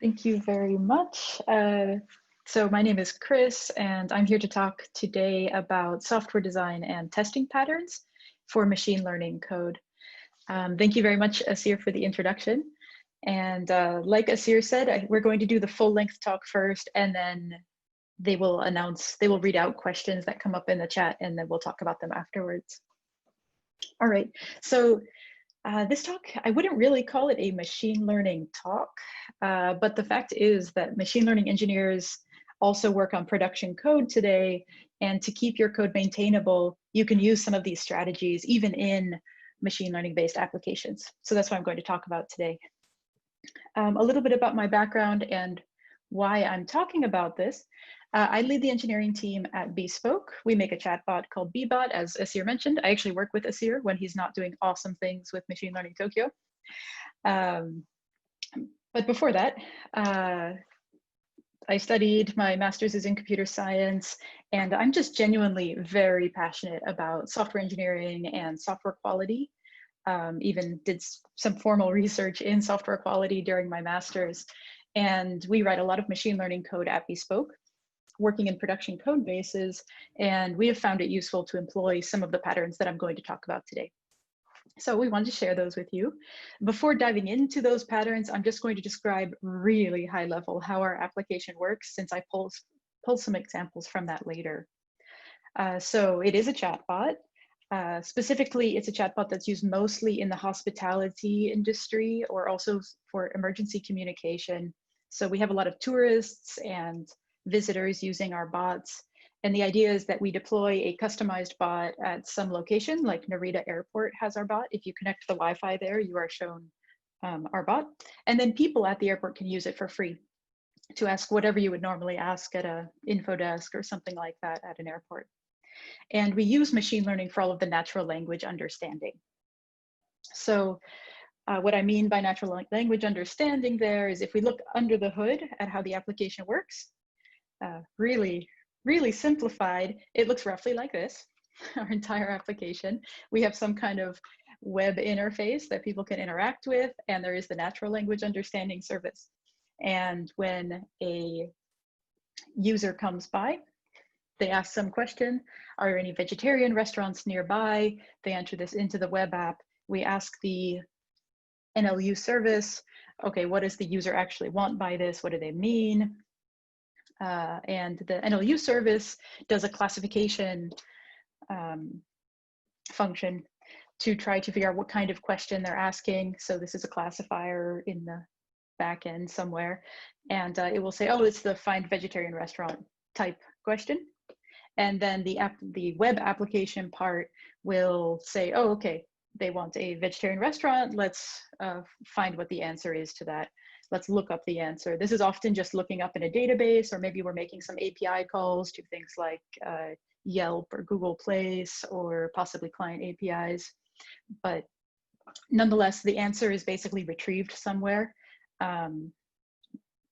Thank you very much. So my name is Chris, and I'm here to talk today about software design and testing patterns for machine learning code. Thank you very much, Asir, for the introduction. And like Asir said, we're going to do the full-length talk first, and then they will read out questions that come up in the chat, and then we'll talk about them afterwards. All right, so this talk, I wouldn't really call it a machine learning talk, but the fact is that machine learning engineers also work on production code today, and to keep your code maintainable, you can use some of these strategies even in machine learning based applications. So that's what I'm going to talk about today. A little bit about my background and why I'm talking about this. I lead the engineering team at Bespoke. We make a chatbot called Bbot, as Asir mentioned. I actually work with Asir when he's not doing awesome things with Machine Learning Tokyo. But before that, I studied, my master's is in computer science, and I'm just genuinely very passionate about software engineering and software quality. Even did some formal research in software quality during my master's. And we write a lot of machine learning code at Bespoke, working in production code bases, and we have found it useful to employ some of the patterns that I'm going to talk about today. So we wanted to share those with you. Before diving into those patterns, I'm just going to describe really high level how our application works, since I pull some examples from that later. So it is a chatbot. Specifically, it's a chatbot that's used mostly in the hospitality industry or also for emergency communication. So we have a lot of tourists and visitors using our bots. And the idea is that we deploy a customized bot at some location, like Narita Airport has our bot. If you connect to the Wi-Fi there, you are shown our bot. And then people at the airport can use it for free to ask whatever you would normally ask at an info desk or something like that at an airport. And we use machine learning for all of the natural language understanding. So what I mean by natural language understanding there is if we look under the hood at how the application works, really simplified, it looks roughly like this, our entire application. We have some kind of web interface that people can interact with, and there is the natural language understanding service. And when a user comes by, they ask some question, are there any vegetarian restaurants nearby? They enter this into the web app. We ask the NLU service, okay, what does the user actually want by this? What do they mean? And the NLU service does a classification function to try to figure out what kind of question they're asking. So this is a classifier in the back end somewhere. And it will say, oh, it's the find vegetarian restaurant type question. And then the web application part will say, oh, okay, they want a vegetarian restaurant. Let's find what the answer is to that. Let's look up the answer. This is often just looking up in a database, or maybe we're making some API calls to things like Yelp or Google Place, or possibly client APIs. But nonetheless, the answer is basically retrieved somewhere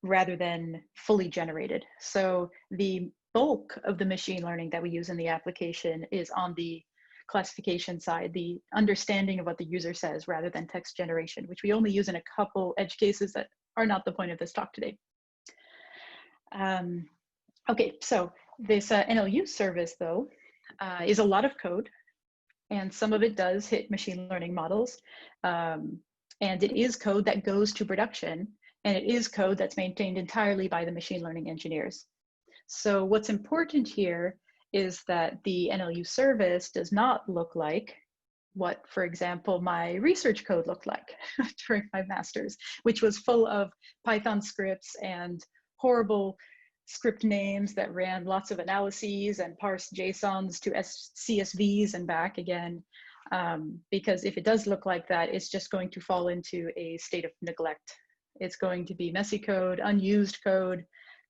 rather than fully generated. So the bulk of the machine learning that we use in the application is on the classification side, the understanding of what the user says rather than text generation, which we only use in a couple edge cases that are not the point of this talk today. Okay, so this NLU service, though, is a lot of code, and some of it does hit machine learning models, and it is code that goes to production, and it is code that's maintained entirely by the machine learning engineers. So what's important here is that the NLU service does not look like what, for example, my research code looked like during my master's, which was full of Python scripts and horrible script names that ran lots of analyses and parsed JSONs to CSVs and back again. Because if it does look like that, it's just going to fall into a state of neglect. It's going to be messy code, unused code.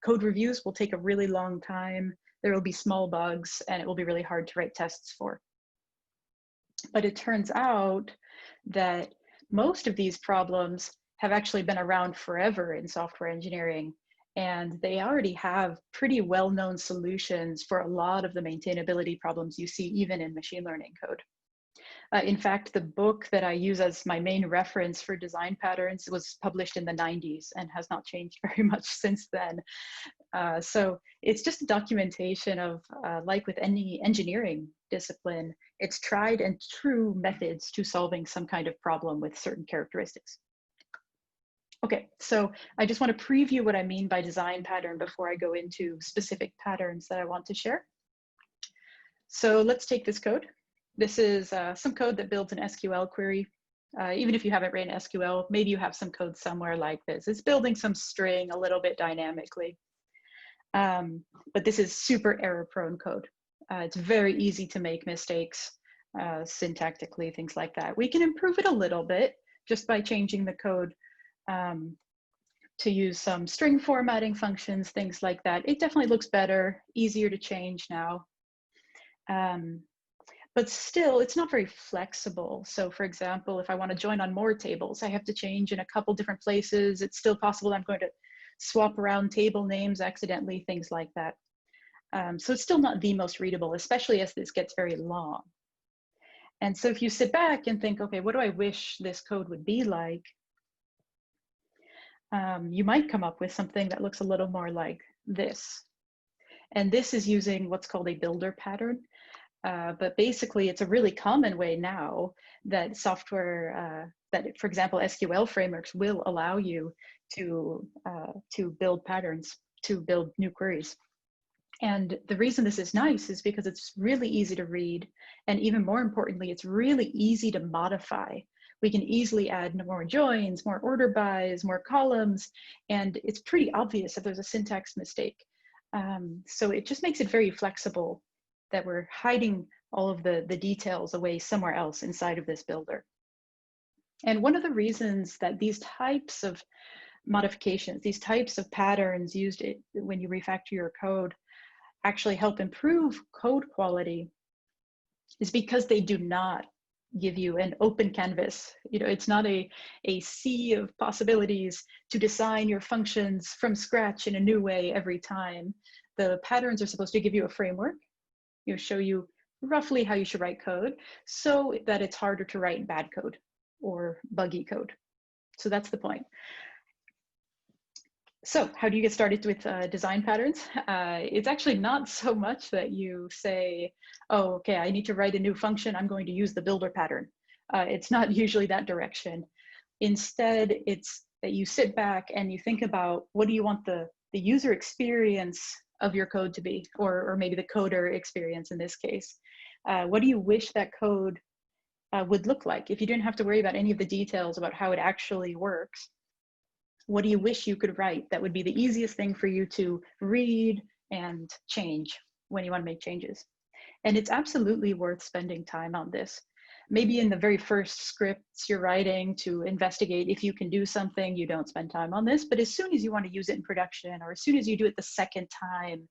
Code reviews will take a really long time. There will be small bugs, and it will be really hard to write tests for. But it turns out that most of these problems have actually been around forever in software engineering, and they already have pretty well-known solutions for a lot of the maintainability problems you see even in machine learning code. In fact, the book that I use as my main reference for design patterns was published in the 90s and has not changed very much since then. So it's just a documentation of, like with any engineering discipline, it's tried and true methods to solving some kind of problem with certain characteristics. Okay, so I just want to preview what I mean by design pattern before I go into specific patterns that I want to share. So let's take this code. This is some code that builds an SQL query. Even if you haven't written SQL, maybe you have some code somewhere like this. It's building some string a little bit dynamically. But this is super error-prone code. It's very easy to make mistakes syntactically, things like that. We can improve it a little bit just by changing the code to use some string formatting functions, things like that. It definitely looks better, easier to change now. But still, it's not very flexible. So for example, if I want to join on more tables, I have to change in a couple different places. It's still possible I'm going to swap around table names accidentally, things like that. So it's still not the most readable, especially as this gets very long. And so if you sit back and think, okay, what do I wish this code would be like? You might come up with something that looks a little more like this. And this is using what's called a builder pattern. But basically, it's a really common way now that software, that, for example, SQL frameworks will allow you to build patterns, to build new queries. And the reason this is nice is because it's really easy to read. And even more importantly, it's really easy to modify. We can easily add more joins, more order bys, more columns, and it's pretty obvious if there's a syntax mistake. So it just makes it very flexible that we're hiding all of the details away somewhere else inside of this builder. And one of the reasons that these types of modifications, these types of patterns used when you refactor your code actually help improve code quality is because they do not give you an open canvas. You know, it's not a sea of possibilities to design your functions from scratch in a new way every time. The patterns are supposed to give you a framework, show you roughly how you should write code so that it's harder to write bad code or buggy code. So that's the point. So how do you get started with design patterns? It's actually not so much that you say, oh, okay, I need to write a new function, I'm going to use the builder pattern. It's not usually that direction. Instead, it's that you sit back and you think about what do you want the user experience of your code to be, or maybe the coder experience in this case. What do you wish that code would look like if you didn't have to worry about any of the details about how it actually works? What do you wish you could write that would be the easiest thing for you to read and change when you want to make changes? And it's absolutely worth spending time on this. Maybe in the very first scripts you're writing to investigate if you can do something, you don't spend time on this, but as soon as you want to use it in production, or as soon as you do it the second time,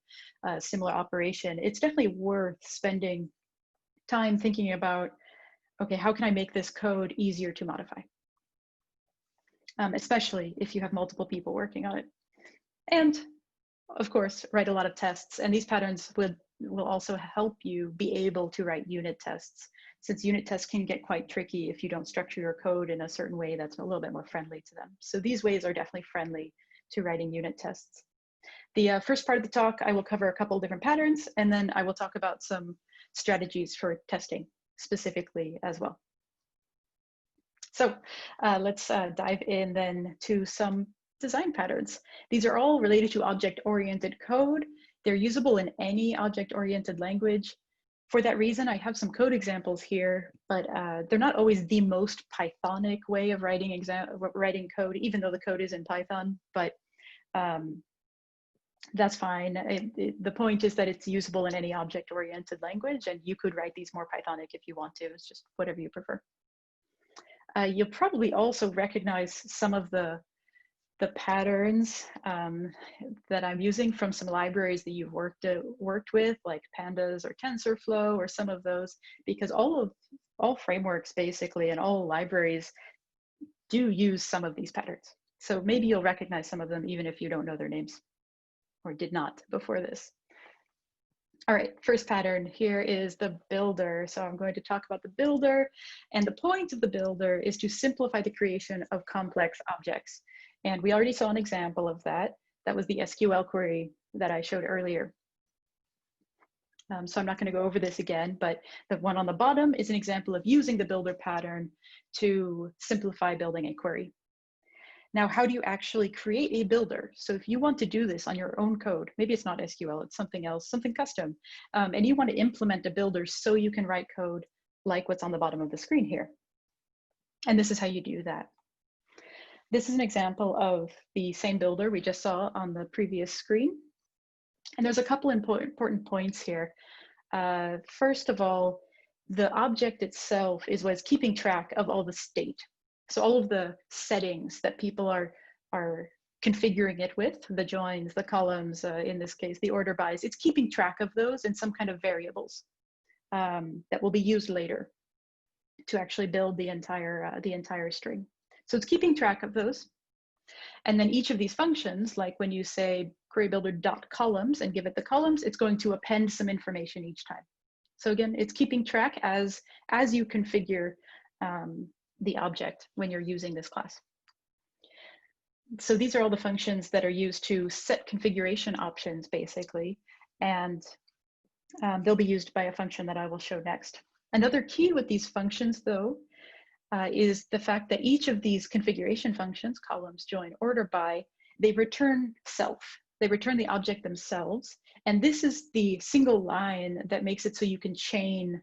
similar operation, it's definitely worth spending time thinking about, okay, how can I make this code easier to modify? Especially if you have multiple people working on it. And of course, write a lot of tests. And these patterns will also help you be able to write unit tests, since unit tests can get quite tricky if you don't structure your code in a certain way that's a little bit more friendly to them. So these ways are definitely friendly to writing unit tests. The first part of the talk, I will cover a couple different patterns, and then I will talk about some strategies for testing specifically as well. So let's dive in then to some design patterns. These are all related to object-oriented code. They're usable in any object-oriented language. For that reason, I have some code examples here, but they're not always the most Pythonic way of writing code, even though the code is in Python, but that's fine. The point is that it's usable in any object-oriented language, and you could write these more Pythonic if you want to. It's just whatever you prefer. You'll probably also recognize some of the patterns that I'm using from some libraries that you've worked with, like Pandas or TensorFlow or some of those, because all frameworks basically and all libraries do use some of these patterns. So maybe you'll recognize some of them even if you don't know their names or did not before this. All right, first pattern here is the builder. So I'm going to talk about the builder, and the point of the builder is to simplify the creation of complex objects. And we already saw an example of that. That was the SQL query that I showed earlier. So I'm not going to go over this again, but the one on the bottom is an example of using the builder pattern to simplify building a query. Now, how do you actually create a builder? So if you want to do this on your own code, maybe it's not SQL, it's something else, something custom, and you want to implement a builder so you can write code like what's on the bottom of the screen here. And this is how you do that. This is an example of the same builder we just saw on the previous screen. And there's a couple important points here. First of all, the object itself is what's keeping track of all the state. So all of the settings that people are configuring it with, the joins, the columns, in this case, the order bys, it's keeping track of those in some kind of variables that will be used later to actually build the entire string. So it's keeping track of those. And then each of these functions, like when you say query builder dot columns and give it the columns, it's going to append some information each time. So again, it's keeping track as you configure the object when you're using this class. So these are all the functions that are used to set configuration options, basically, and they'll be used by a function that I will show next. Another key with these functions, though, is the fact that each of these configuration functions, columns, join, order by, they return self. They return the object themselves. And this is the single line that makes it so you can chain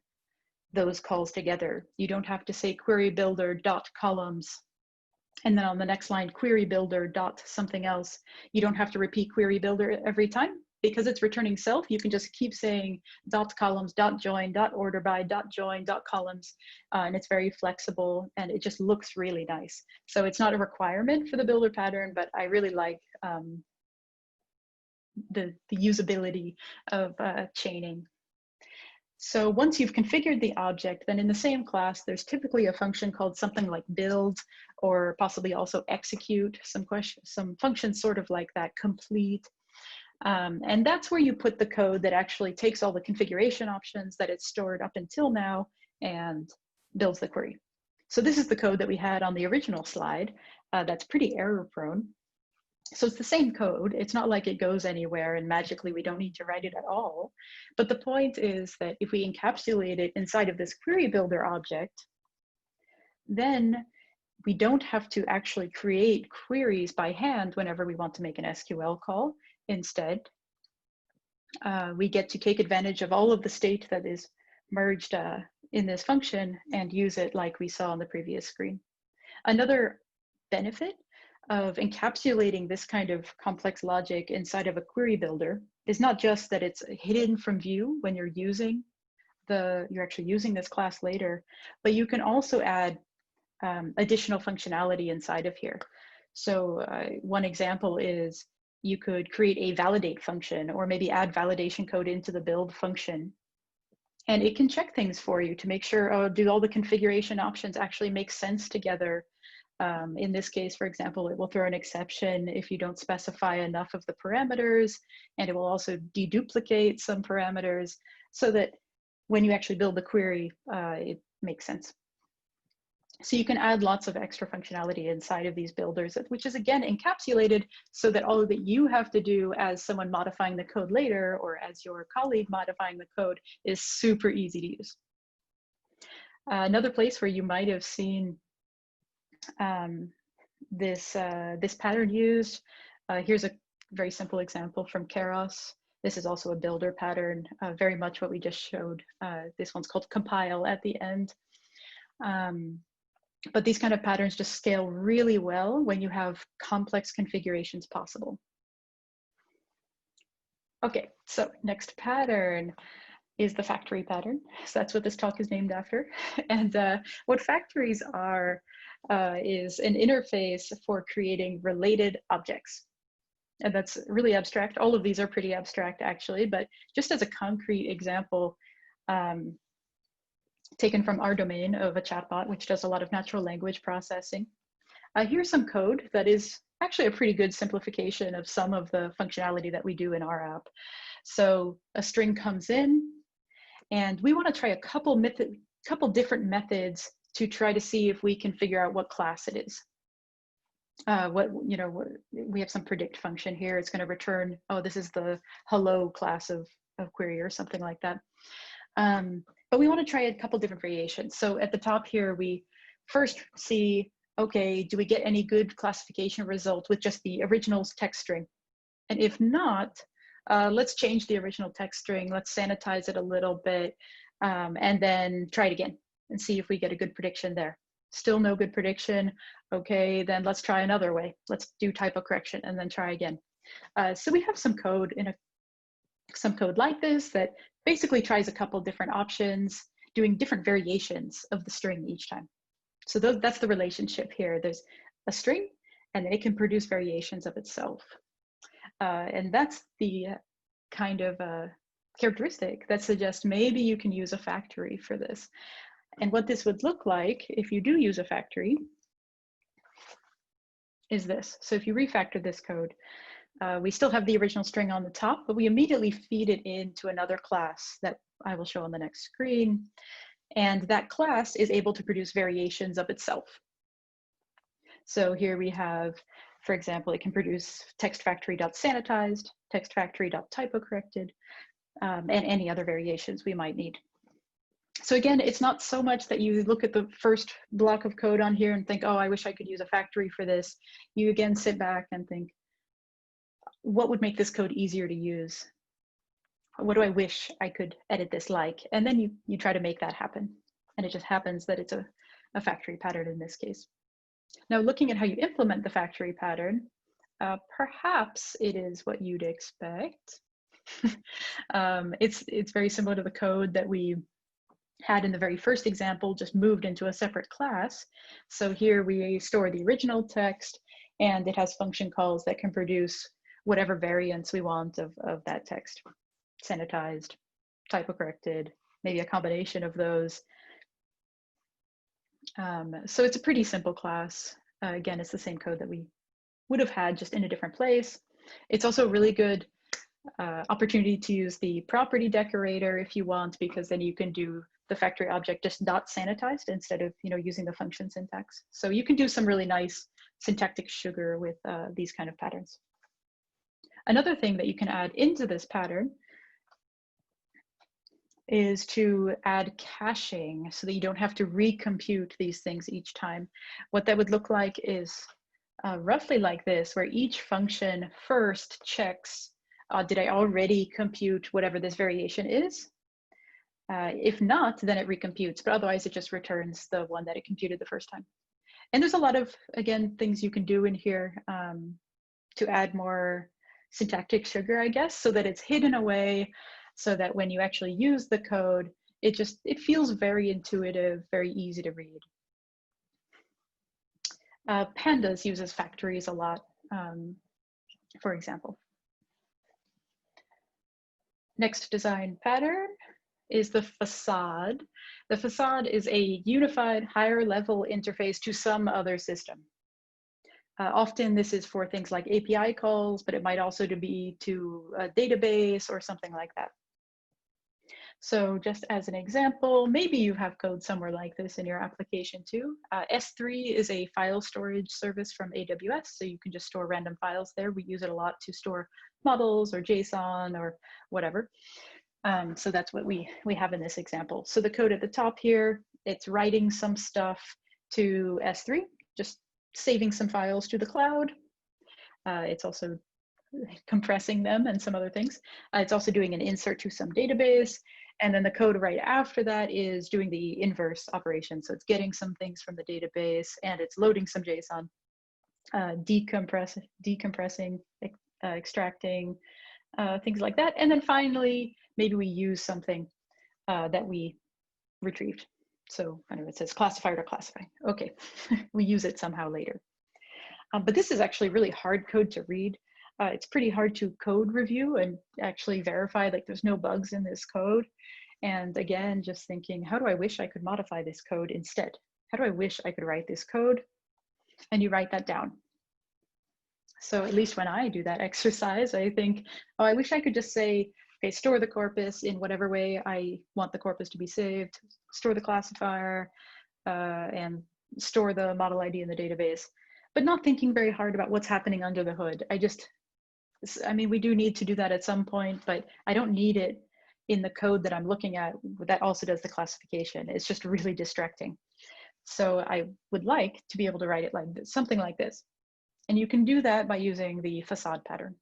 those calls together. You don't have to say query builder dot columns, and then on the next line, query builder dot something else. You don't have to repeat query builder every time. Because it's returning self, you can just keep saying dot columns, dot join, dot order by, dot join, dot columns, and it's very flexible and it just looks really nice. So it's not a requirement for the builder pattern, but I really like the usability of chaining. So once you've configured the object, then in the same class, there's typically a function called something like build, or possibly also execute, some functions sort of like that, complete. And that's where you put the code that actually takes all the configuration options that it's stored up until now and builds the query. So this is the code that we had on the original slide that's pretty error prone. So it's the same code. It's not like it goes anywhere and magically we don't need to write it at all. But the point is that if we encapsulate it inside of this query builder object, then we don't have to actually create queries by hand whenever we want to make an SQL call. Instead, we get to take advantage of all of the state that is merged in this function and use it like we saw on the previous screen. Another benefit of encapsulating this kind of complex logic inside of a query builder is not just that it's hidden from view when you're actually using this class later, but you can also add additional functionality inside of here. So one example is you could create a validate function or maybe add validation code into the build function. And it can check things for you to make sure, oh, do all the configuration options actually make sense together? In this case, for example, it will throw an exception if you don't specify enough of the parameters, and it will also deduplicate some parameters so that when you actually build the query, it makes sense. So you can add lots of extra functionality inside of these builders, which is again encapsulated so that all that you have to do as someone modifying the code later or as your colleague modifying the code is super easy to use. Another place where you might have seen this pattern used, here's a very simple example from Keros. This is also a builder pattern, very much what we just showed. This one's called compile at the end. But these kind of patterns just scale really well when you have complex configurations possible. Okay, so next pattern is the factory pattern. So that's what this talk is named after. And what factories are is an interface for creating related objects. And that's really abstract. All of these are pretty abstract actually, but just as a concrete example, taken from our domain of a chatbot, which does a lot of natural language processing. Here's some code that is actually a pretty good simplification of some of the functionality that we do in our app. So a string comes in, and we want to try a couple different methods to try to see if we can figure out what class it is. We have some predict function here. It's going to return, oh, this is the hello class of query or something like that. But we want to try a couple different variations. So at the top here, we first see, okay, do we get any good classification result with just the original text string? And if not, let's change the original text string. Let's sanitize it a little bit, and then try it again and see if we get a good prediction there. Still no good prediction. Okay, then let's try another way. Let's do typo correction and then try again. So we have some code like this that basically tries a couple different options, doing different variations of the string each time. So that's the relationship here. There's a string, and it can produce variations of itself. And that's the kind of characteristic that suggests maybe you can use a factory for this. And what this would look like if you do use a factory is this. So if you refactor this code, we still have the original string on the top, but we immediately feed it into another class that I will show on the next screen. And that class is able to produce variations of itself. So here we have, for example, it can produce textFactory.sanitized, textFactory.typocorrected, and any other variations we might need. So again, it's not so much that you look at the first block of code on here and think, oh, I wish I could use a factory for this. You again sit back and think, what would make this code easier to use? What do I wish I could edit this like? And then you try to make that happen. And it just happens that it's a factory pattern in this case. Now, looking at how you implement the factory pattern, perhaps it is what you'd expect. It's very similar to the code that we had in the very first example, just moved into a separate class. So here we store the original text, and it has function calls that can produce whatever variants we want of that text. Sanitized, typo-corrected, maybe a combination of those. So it's a pretty simple class. Again, it's the same code that we would have had just in a different place. It's also a really good opportunity to use the property decorator if you want, because then you can do the factory object just .sanitized instead of using the function syntax. So you can do some really nice syntactic sugar with these kind of patterns. Another thing that you can add into this pattern is to add caching so that you don't have to recompute these things each time. What that would look like is roughly like this, where each function first checks, did I already compute whatever this variation is? If not, then it recomputes, but otherwise it just returns the one that it computed the first time. And there's a lot of, again, things you can do in here to add more syntactic sugar, I guess, so that it's hidden away, so that when you actually use the code, it feels very intuitive, very easy to read. Pandas uses factories a lot, for example. Next design pattern is the facade. The facade is a unified higher level interface to some other system. Often this is for things like API calls, but it might also be to a database or something like that. So just as an example, maybe you have code somewhere like this in your application too. S3 is a file storage service from AWS, so you can just store random files there. We use it a lot to store models or JSON or whatever. So that's what we have in this example. So the code at the top here, it's writing some stuff to S3, just saving some files to the cloud. It's also compressing them and some other things. It's also doing an insert to some database. And then the code right after that is doing the inverse operation. So it's getting some things from the database and it's loading some JSON, decompressing, extracting, things like that. And then finally, maybe we use something that we retrieved. So I know it says classifier to classify. Okay, we use it somehow later. But this is actually really hard code to read. It's pretty hard to code review and actually verify like there's no bugs in this code. And again, just thinking, how do I wish I could modify this code instead? How do I wish I could write this code? And you write that down. So at least when I do that exercise, I think, oh, I wish I could just say, okay, store the corpus in whatever way I want the corpus to be saved, store the classifier, and store the model ID in the database, but not thinking very hard about what's happening under the hood. I mean, we do need to do that at some point, but I don't need it in the code that I'm looking at that also does the classification. It's just really distracting. So I would like to be able to write it like this, something like this. And you can do that by using the facade pattern.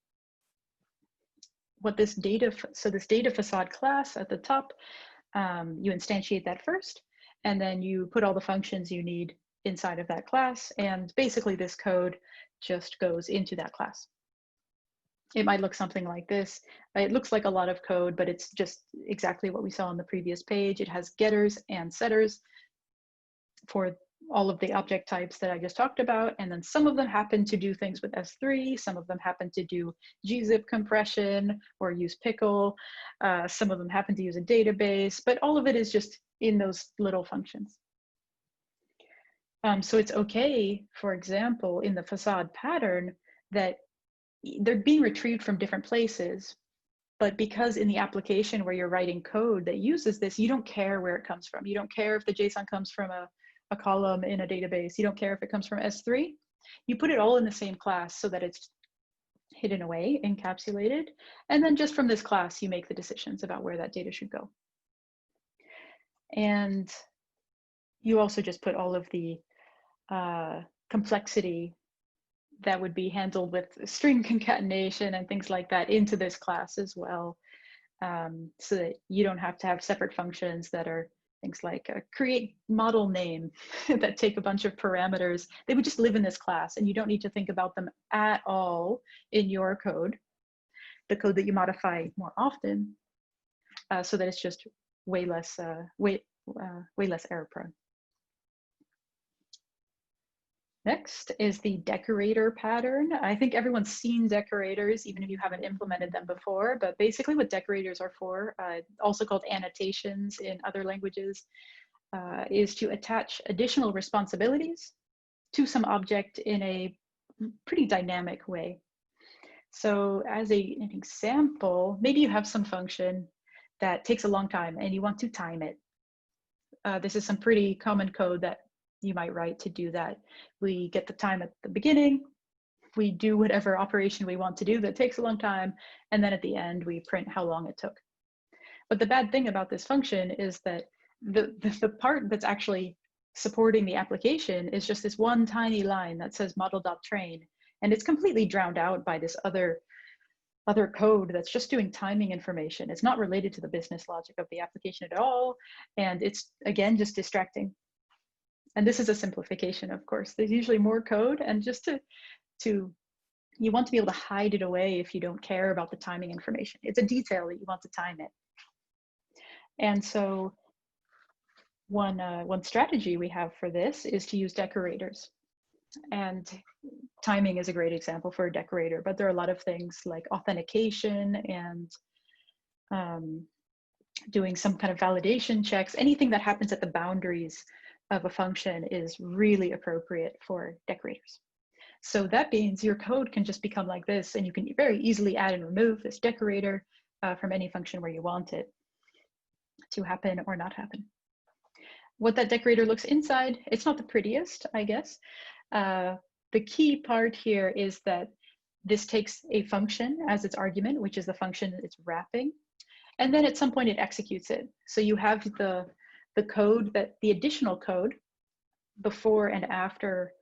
This data facade class at the top, you instantiate that first, and then you put all the functions you need inside of that class. And basically this code just goes into that class. It might look something like this. It looks like a lot of code, but it's just exactly what we saw on the previous page. It has getters and setters for all of the object types that I just talked about. And then some of them happen to do things with S3. Some of them happen to do gzip compression or use pickle. Some of them happen to use a database, but all of it is just in those little functions. So it's okay, for example, in the facade pattern that they're being retrieved from different places, but because in the application where you're writing code that uses this, you don't care where it comes from. You don't care if the JSON comes from a column in a database. You don't care if it comes from S3. You put it all in the same class so that it's hidden away, encapsulated. And then just from this class, you make the decisions about where that data should go. And you also just put all of the complexity that would be handled with string concatenation and things like that into this class as well, so that you don't have to have separate functions that are things like create model name that take a bunch of parameters. They would just live in this class, and you don't need to think about them at all in your code, the code that you modify more often, so that it's just way less error prone. Next is the decorator pattern. I think everyone's seen decorators, even if you haven't implemented them before, but basically what decorators are for, also called annotations in other languages, is to attach additional responsibilities to some object in a pretty dynamic way. So as an example, maybe you have some function that takes a long time and you want to time it. This is some pretty common code that you might write to do that. We get the time at the beginning, we do whatever operation we want to do that takes a long time, and then at the end we print how long it took. But the bad thing about this function is that the part that's actually supporting the application is just this one tiny line that says model.train, and it's completely drowned out by this other code that's just doing timing information. It's not related to the business logic of the application at all, and it's, again, just distracting. And this is a simplification, of course. There's usually more code, and just you want to be able to hide it away if you don't care about the timing information. It's a detail that you want to time it. And so one strategy we have for this is to use decorators. And timing is a great example for a decorator, but there are a lot of things like authentication and doing some kind of validation checks. Anything that happens at the boundaries of a function is really appropriate for decorators. So that means your code can just become like this, and you can very easily add and remove this decorator from any function where you want it to happen or not happen. What that decorator looks inside, it's not the prettiest, I guess. The key part here is that this takes a function as its argument, which is the function it's wrapping, and then at some point it executes it. So you have the code, the additional code before and after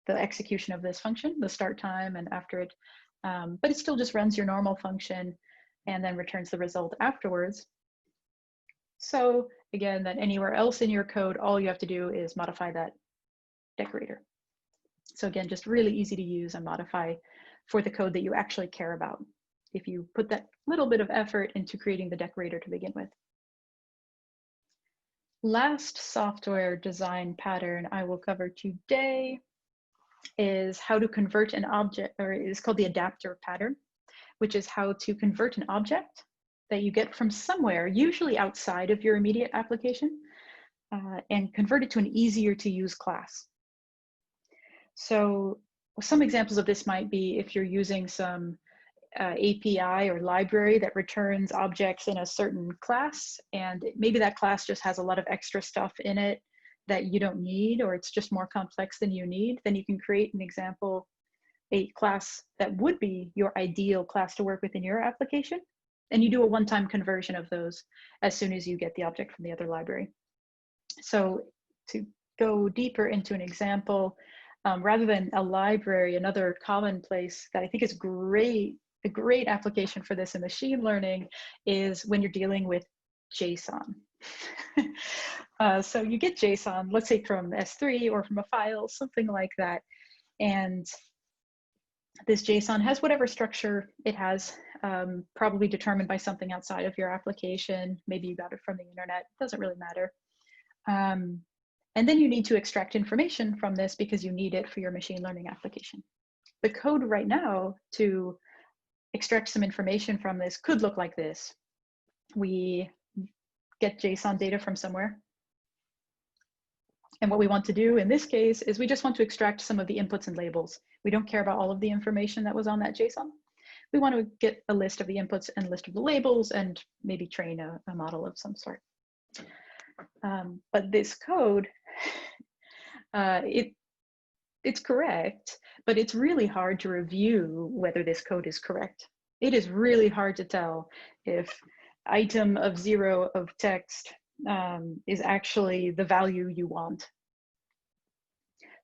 the execution of this function, the start time and after it, but it still just runs your normal function and then returns the result afterwards. So again, that anywhere else in your code, all you have to do is modify that decorator. So again, just really easy to use and modify for the code that you actually care about, if you put that little bit of effort into creating the decorator to begin with. Last software design pattern I will cover today is how to convert an object, or it is called the adapter pattern, which is how to convert an object that you get from somewhere, usually outside of your immediate application, and convert it to an easier to use class. So some examples of this might be if you're using some API or library that returns objects in a certain class, and maybe that class just has a lot of extra stuff in it that you don't need, or it's just more complex than you need, then you can create an example, a class that would be your ideal class to work with in your application. And you do a one-time conversion of those as soon as you get the object from the other library. So to go deeper into an example, rather than a library, another common place that I think is great, a great application for this in machine learning is when you're dealing with JSON. So you get JSON, let's say from S3 or from a file, something like that. And this JSON has whatever structure it has, probably determined by something outside of your application. Maybe you got it from the internet, doesn't really matter. And then you need to extract information from this because you need it for your machine learning application. The code right now to extract some information from this could look like this. We get JSON data from somewhere. And what we want to do in this case is we just want to extract some of the inputs and labels. We don't care about all of the information that was on that JSON. We want to get a list of the inputs and a list of the labels and maybe train a model of some sort. But this code, it's correct, but it's really hard to review whether this code is correct. It is really hard to tell if item of 0 of text is actually the value you want.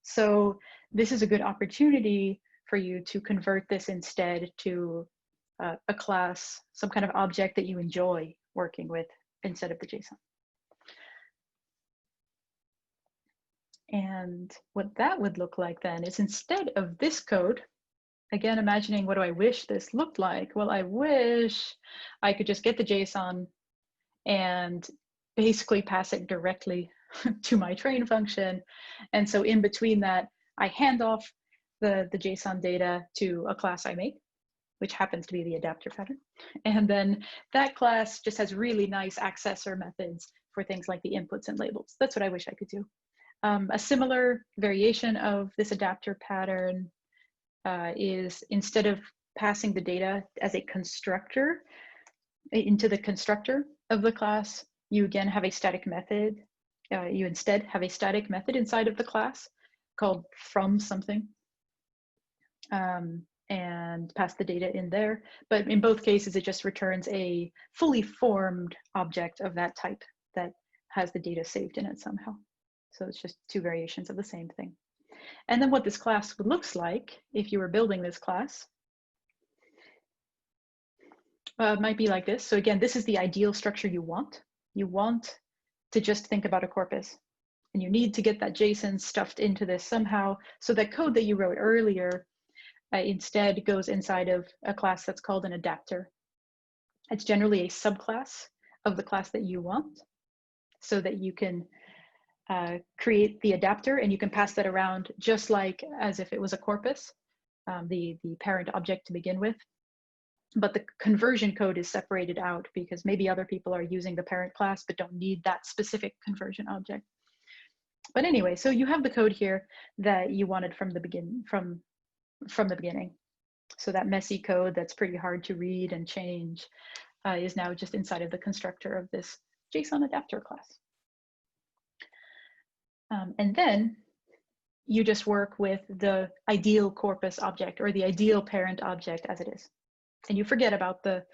So this is a good opportunity for you to convert this instead to a class, some kind of object that you enjoy working with instead of the JSON. And what that would look like then is instead of this code, again, imagining what do I wish this looked like? Well, I wish I could just get the JSON and basically pass it directly to my train function. And so in between that, I hand off the JSON data to a class I make, which happens to be the adapter pattern. And then that class just has really nice accessor methods for things like the inputs and labels. That's what I wish I could do. A similar variation of this adapter pattern is instead of passing the data as a constructor into the constructor of the class, you again have a static method. You instead have a static method inside of the class called from something, and pass the data in there. But in both cases, it just returns a fully formed object of that type that has the data saved in it somehow. So it's just two variations of the same thing. And then what this class looks like, if you were building this class, might be like this. So again, this is the ideal structure you want. You want to just think about a corpus. And you need to get that JSON stuffed into this somehow. So that code that you wrote earlier instead goes inside of a class that's called an adapter. It's generally a subclass of the class that you want, so that you can create the adapter and you can pass that around just like as if it was a corpus, the parent object to begin with. But the conversion code is separated out because maybe other people are using the parent class but don't need that specific conversion object. But anyway, so you have the code here that you wanted from the beginning. So that messy code that's pretty hard to read and change is now just inside of the constructor of this JSON adapter class. And then you just work with the ideal corpus object or the ideal parent object as it is. And you forget about the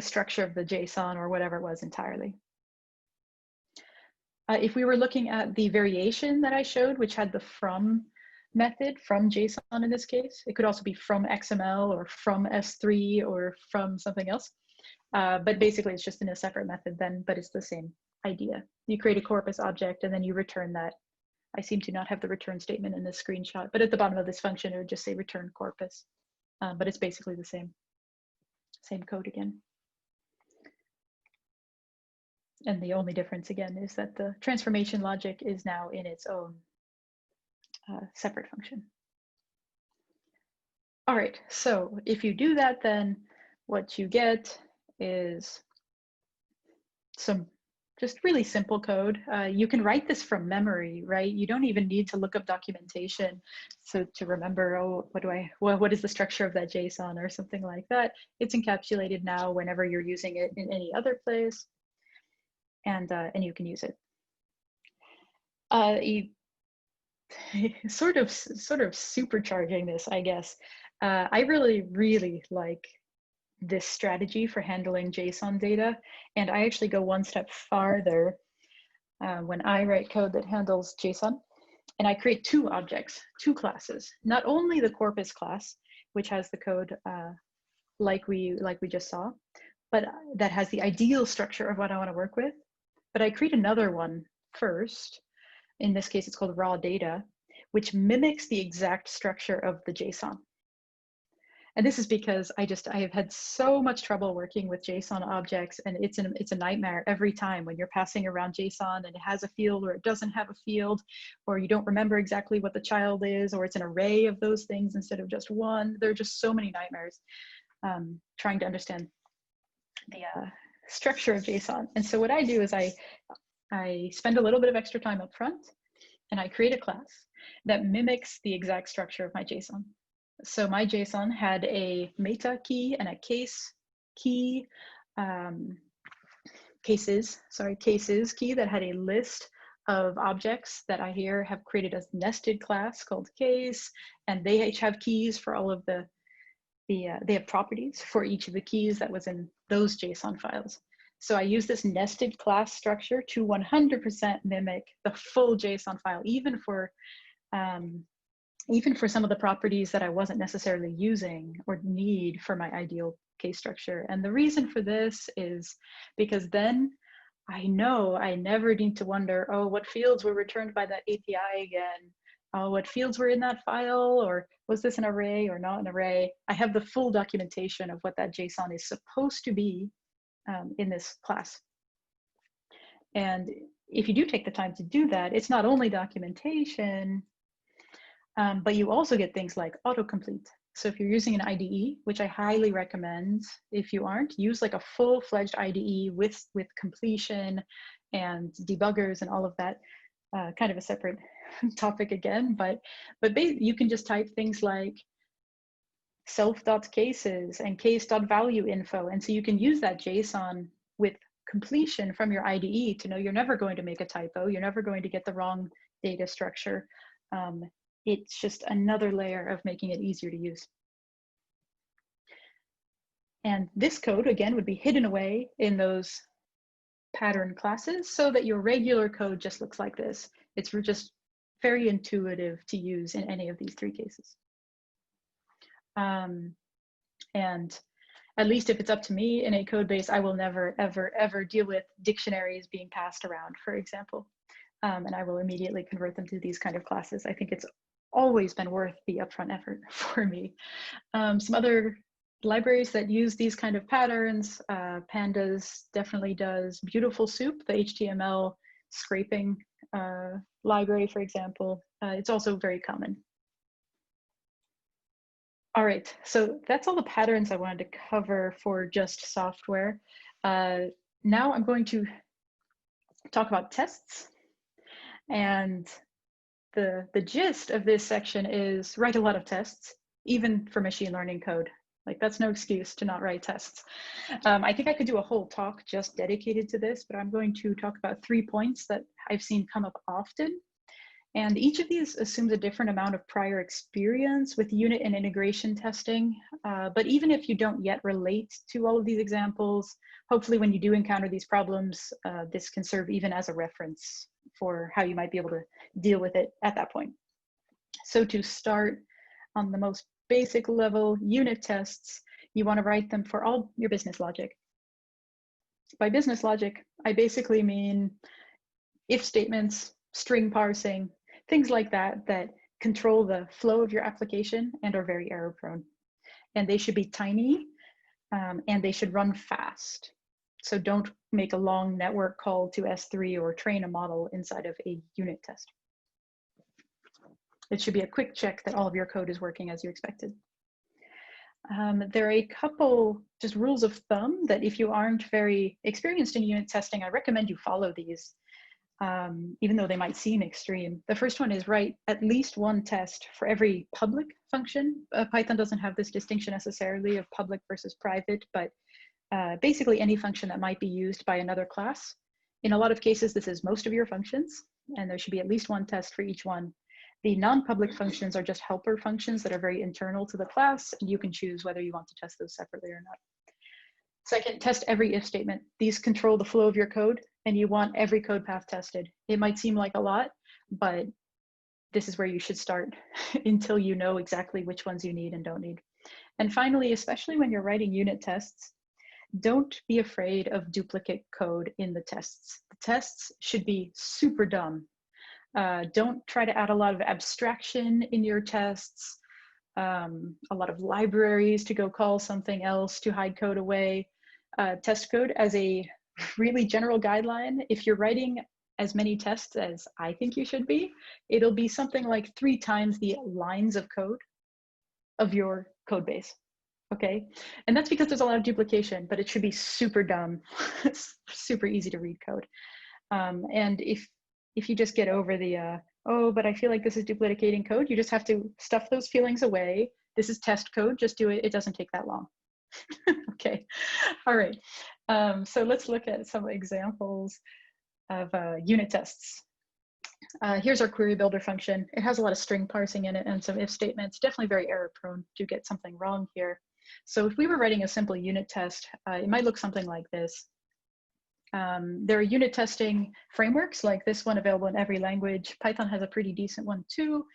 structure of the JSON or whatever it was entirely. If we were looking at the variation that I showed, which had the from method, from JSON in this case, it could also be from XML or from S3 or from something else. But basically it's just in a separate method then, but it's the same idea. You create a corpus object and then you return that. I seem to not have the return statement in this screenshot, but at the bottom of this function, it would just say return corpus. But it's basically the same code again. And the only difference again is that the transformation logic is now in its own separate function. All right, so if you do that, then what you get is some just really simple code. You can write this from memory, right? You don't even need to look up documentation so to remember, oh, what is the structure of that JSON or something like that. It's encapsulated now whenever you're using it in any other place, and you can use it. Sort of supercharging this, I guess. I really like this strategy for handling JSON data, and I actually go one step farther when I write code that handles JSON, and I create two objects, two classes. Not only the corpus class, which has the code like we just saw, but that has the ideal structure of what I want to work with. But I create another one first. In this case, it's called raw data, which mimics the exact structure of the JSON. And this is because I have had so much trouble working with JSON objects, and it's a nightmare every time when you're passing around JSON and it has a field or it doesn't have a field, or you don't remember exactly what the child is, or it's an array of those things instead of just one. There are just so many nightmares trying to understand the structure of JSON. And so what I do is I spend a little bit of extra time up front, and I create a class that mimics the exact structure of my JSON. So my JSON had a meta key and a case key, cases key that had a list of objects that I here have created a nested class called case, and they each have keys for all of they have properties for each of the keys that was in those JSON files. So I use this nested class structure to 100% mimic the full JSON file, even for some of the properties that I wasn't necessarily using or need for my ideal case structure. And the reason for this is because then I know I never need to wonder, oh, what fields were returned by that API again? Oh, what fields were in that file? Or was this an array or not an array? I have the full documentation of what that JSON is supposed to be in this class. And if you do take the time to do that, it's not only documentation, but you also get things like autocomplete. So if you're using an IDE, which I highly recommend, if you aren't, use like a full-fledged IDE with completion and debuggers and all of that. Kind of a separate topic again, but you can just type things like self.cases and case.value info, and so you can use that JSON with completion from your IDE to know you're never going to make a typo, you're never going to get the wrong data structure. It's just another layer of making it easier to use. And this code, again, would be hidden away in those pattern classes so that your regular code just looks like this. It's just very intuitive to use in any of these three cases. And at least if it's up to me in a code base, I will never, ever deal with dictionaries being passed around, for example. And I will immediately convert them to these kind of classes. I think it's always been worth the upfront effort for me. Some other libraries that use these kind of patterns, Pandas definitely does. Beautiful Soup, the HTML scraping library, for example. It's also very common. All right, so that's all the patterns I wanted to cover for just software. Now I'm going to talk about tests. And the gist of this section is write a lot of tests, even for machine learning code. Like, that's no excuse to not write tests. I think I could do a whole talk just dedicated to this, but I'm going to talk about 3 points that I've seen come up often. And each of these assumes a different amount of prior experience with unit and integration testing. But even if you don't yet relate to all of these examples, hopefully when you do encounter these problems, this can serve even as a reference for how you might be able to deal with it at that point. So to start on the most basic level, unit tests, you want to write them for all your business logic. By business logic, I basically mean if statements, string parsing, things like that, that control the flow of your application and are very error prone. And they should be tiny and they should run fast. So don't make a long network call to S3 or train a model inside of a unit test. It should be a quick check that all of your code is working as you expected. There are a couple just rules of thumb that if you aren't very experienced in unit testing, I recommend you follow these, even though they might seem extreme. The first one is write at least one test for every public function. Python doesn't have this distinction necessarily of public versus private, but basically any function that might be used by another class. In a lot of cases, this is most of your functions, and there should be at least one test for each one. The non-public functions are just helper functions that are very internal to the class, and you can choose whether you want to test those separately or not. Second, test every if statement. These control the flow of your code, and you want every code path tested. It might seem like a lot, but this is where you should start until you know exactly which ones you need and don't need. And finally, especially when you're writing unit tests, don't be afraid of duplicate code in the tests. The tests should be super dumb. Don't try to add a lot of abstraction in your tests, a lot of libraries to go call something else to hide code away. Test code as a really general guideline, if you're writing as many tests as I think you should be, it'll be something like 3 times the lines of code of your code base. Okay, and that's because there's a lot of duplication, but it should be super dumb, super easy to read code. And if you just get over the, oh, but I feel like this is duplicating code, you just have to stuff those feelings away. This is test code, just do it. It doesn't take that long. Okay, all right. So let's look at some examples of unit tests. Here's our query builder function. It has a lot of string parsing in it and some if statements, definitely very error prone to get something wrong here. So if we were writing a simple unit test, it might look something like this. There are unit testing frameworks like this one available in every language. Python has a pretty decent one too.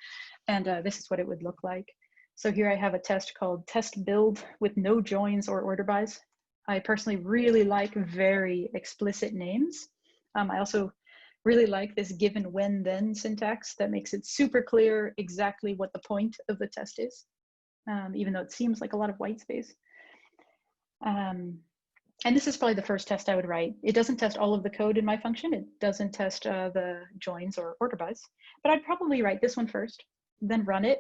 And this is what it would look like. So here I have a test called test build with no joins or order bys. I personally really like very explicit names. I also really like this given when then syntax that makes it super clear exactly what the point of the test is, even though it seems like a lot of white space. And this is probably the first test I would write. It doesn't test all of the code in my function. It doesn't test the joins or order bys, but I'd probably write this one first, then run it,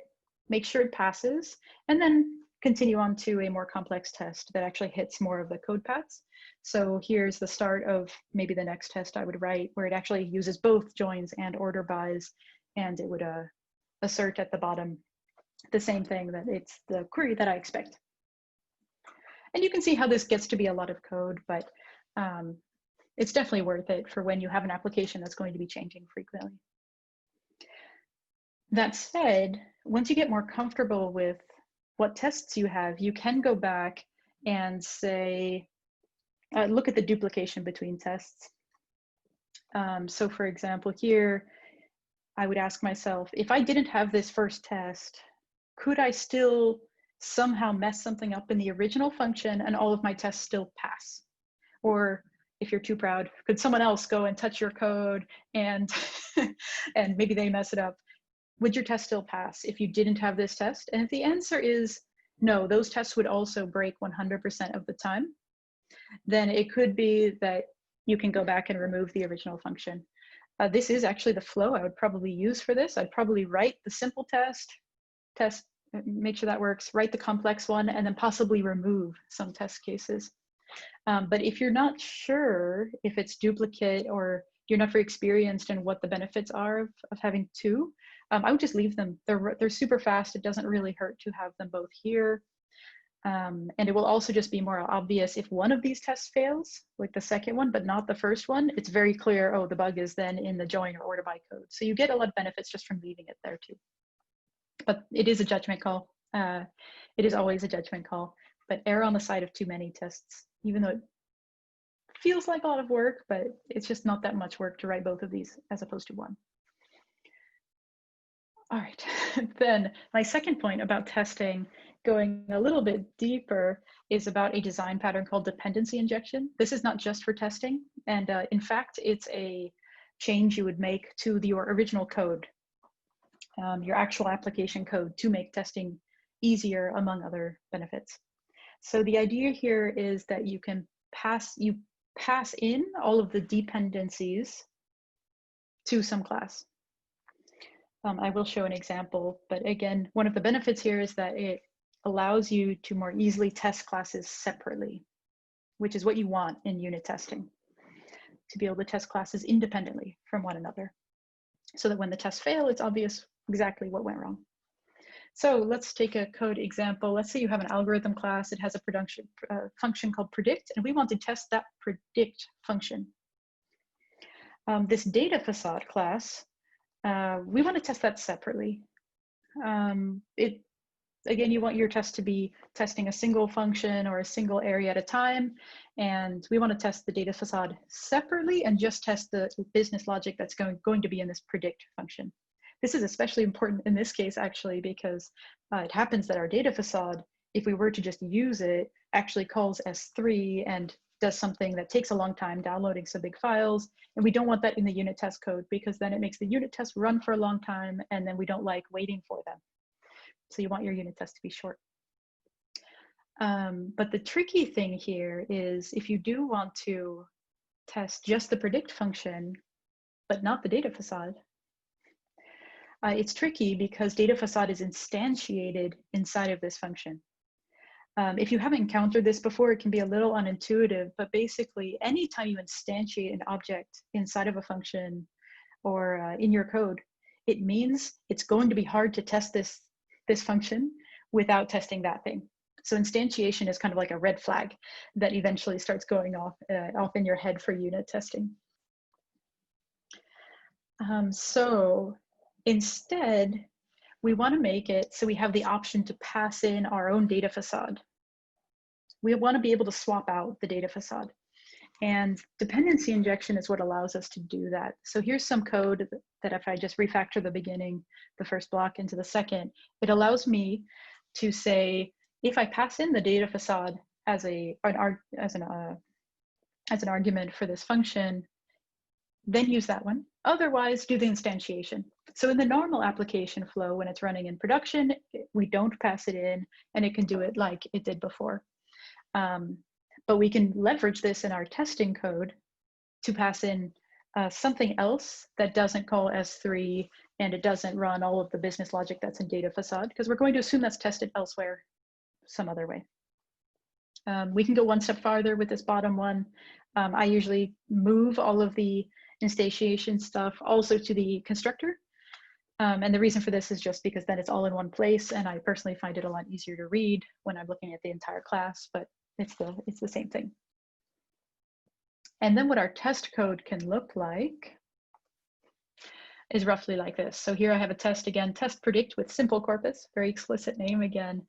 make sure it passes, and then continue on to a more complex test that actually hits more of the code paths. So here's the start of maybe the next test I would write, where it actually uses both joins and order bys, and it would assert at the bottom the same thing, that it's the query that I expect. And you can see how this gets to be a lot of code, but it's definitely worth it for when you have an application that's going to be changing frequently. That said, once you get more comfortable with what tests you have, you can go back and say, look at the duplication between tests. So for example, here, I would ask myself, if I didn't have this first test, could I still somehow mess something up in the original function and all of my tests still pass? Or if you're too proud, could someone else go and touch your code and, and maybe they mess it up? Would your test still pass if you didn't have this test? And if the answer is no, those tests would also break 100% of the time, then it could be that you can go back and remove the original function. This is actually the flow I would probably use for this. I'd probably write the simple test, make sure that works, write the complex one, and then possibly remove some test cases. But if you're not sure if it's duplicate or you're not very experienced in what the benefits are of having two, I would just leave them. They're super fast. It doesn't really hurt to have them both here. And it will also just be more obvious if one of these tests fails, like the second one, but not the first one. It's very clear, oh, the bug is then in the join or order by code. So you get a lot of benefits just from leaving it there too. But it is a judgment call. It is always a judgment call, but err on the side of too many tests, even though it feels like a lot of work, but it's just not that much work to write both of these as opposed to one. All right, then my second point about testing, going a little bit deeper, is about a design pattern called dependency injection. This is not just for testing, and in fact, it's a change you would make to your original code, your actual application code, to make testing easier, among other benefits. So the idea here is that you can pass in all of the dependencies to some class. I will show an example, but again, one of the benefits here is that it allows you to more easily test classes separately, which is what you want in unit testing, to be able to test classes independently from one another, so that when the tests fail, it's obvious exactly what went wrong. So let's take a code example. Let's say you have an algorithm class. It has a function called predict, and we want to test that predict function. This data facade class, we want to test that separately. Again, you want your test to be testing a single function or a single area at a time. And we want to test the data facade separately and just test the business logic that's going to be in this predict function. This is especially important in this case, actually, because it happens that our data facade, if we were to just use it, actually calls S3 and does something that takes a long time, downloading some big files. And we don't want that in the unit test code, because then it makes the unit test run for a long time, and then we don't like waiting for them. So you want your unit test to be short. But the tricky thing here is, if you do want to test just the predict function, but not the data facade, it's tricky because data facade is instantiated inside of this function. If you haven't encountered this before, it can be a little unintuitive, but basically anytime you instantiate an object inside of a function or in your code, it means it's going to be hard to test this function without testing that thing. So instantiation is kind of like a red flag that eventually starts going off in your head for unit testing. So instead, we want to make it so we have the option to pass in our own data facade. We want to be able to swap out the data facade. And dependency injection is what allows us to do that. So here's some code that if I just refactor the beginning, the first block into the second, it allows me to say, if I pass in the data facade as an argument for this function, then use that one. Otherwise, do the instantiation. So in the normal application flow, when it's running in production, we don't pass it in, and it can do it like it did before. But we can leverage this in our testing code to pass in something else that doesn't call S3, and it doesn't run all of the business logic that's in data facade, because we're going to assume that's tested elsewhere some other way. We can go one step farther with this bottom one. I usually move all of the instantiation stuff also to the constructor. And the reason for this is just because then it's all in one place, and I personally find it a lot easier to read when I'm looking at the entire class, but it's the same thing. And then what our test code can look like is roughly like this. So here I have a test again, test predict with simple corpus, very explicit name again.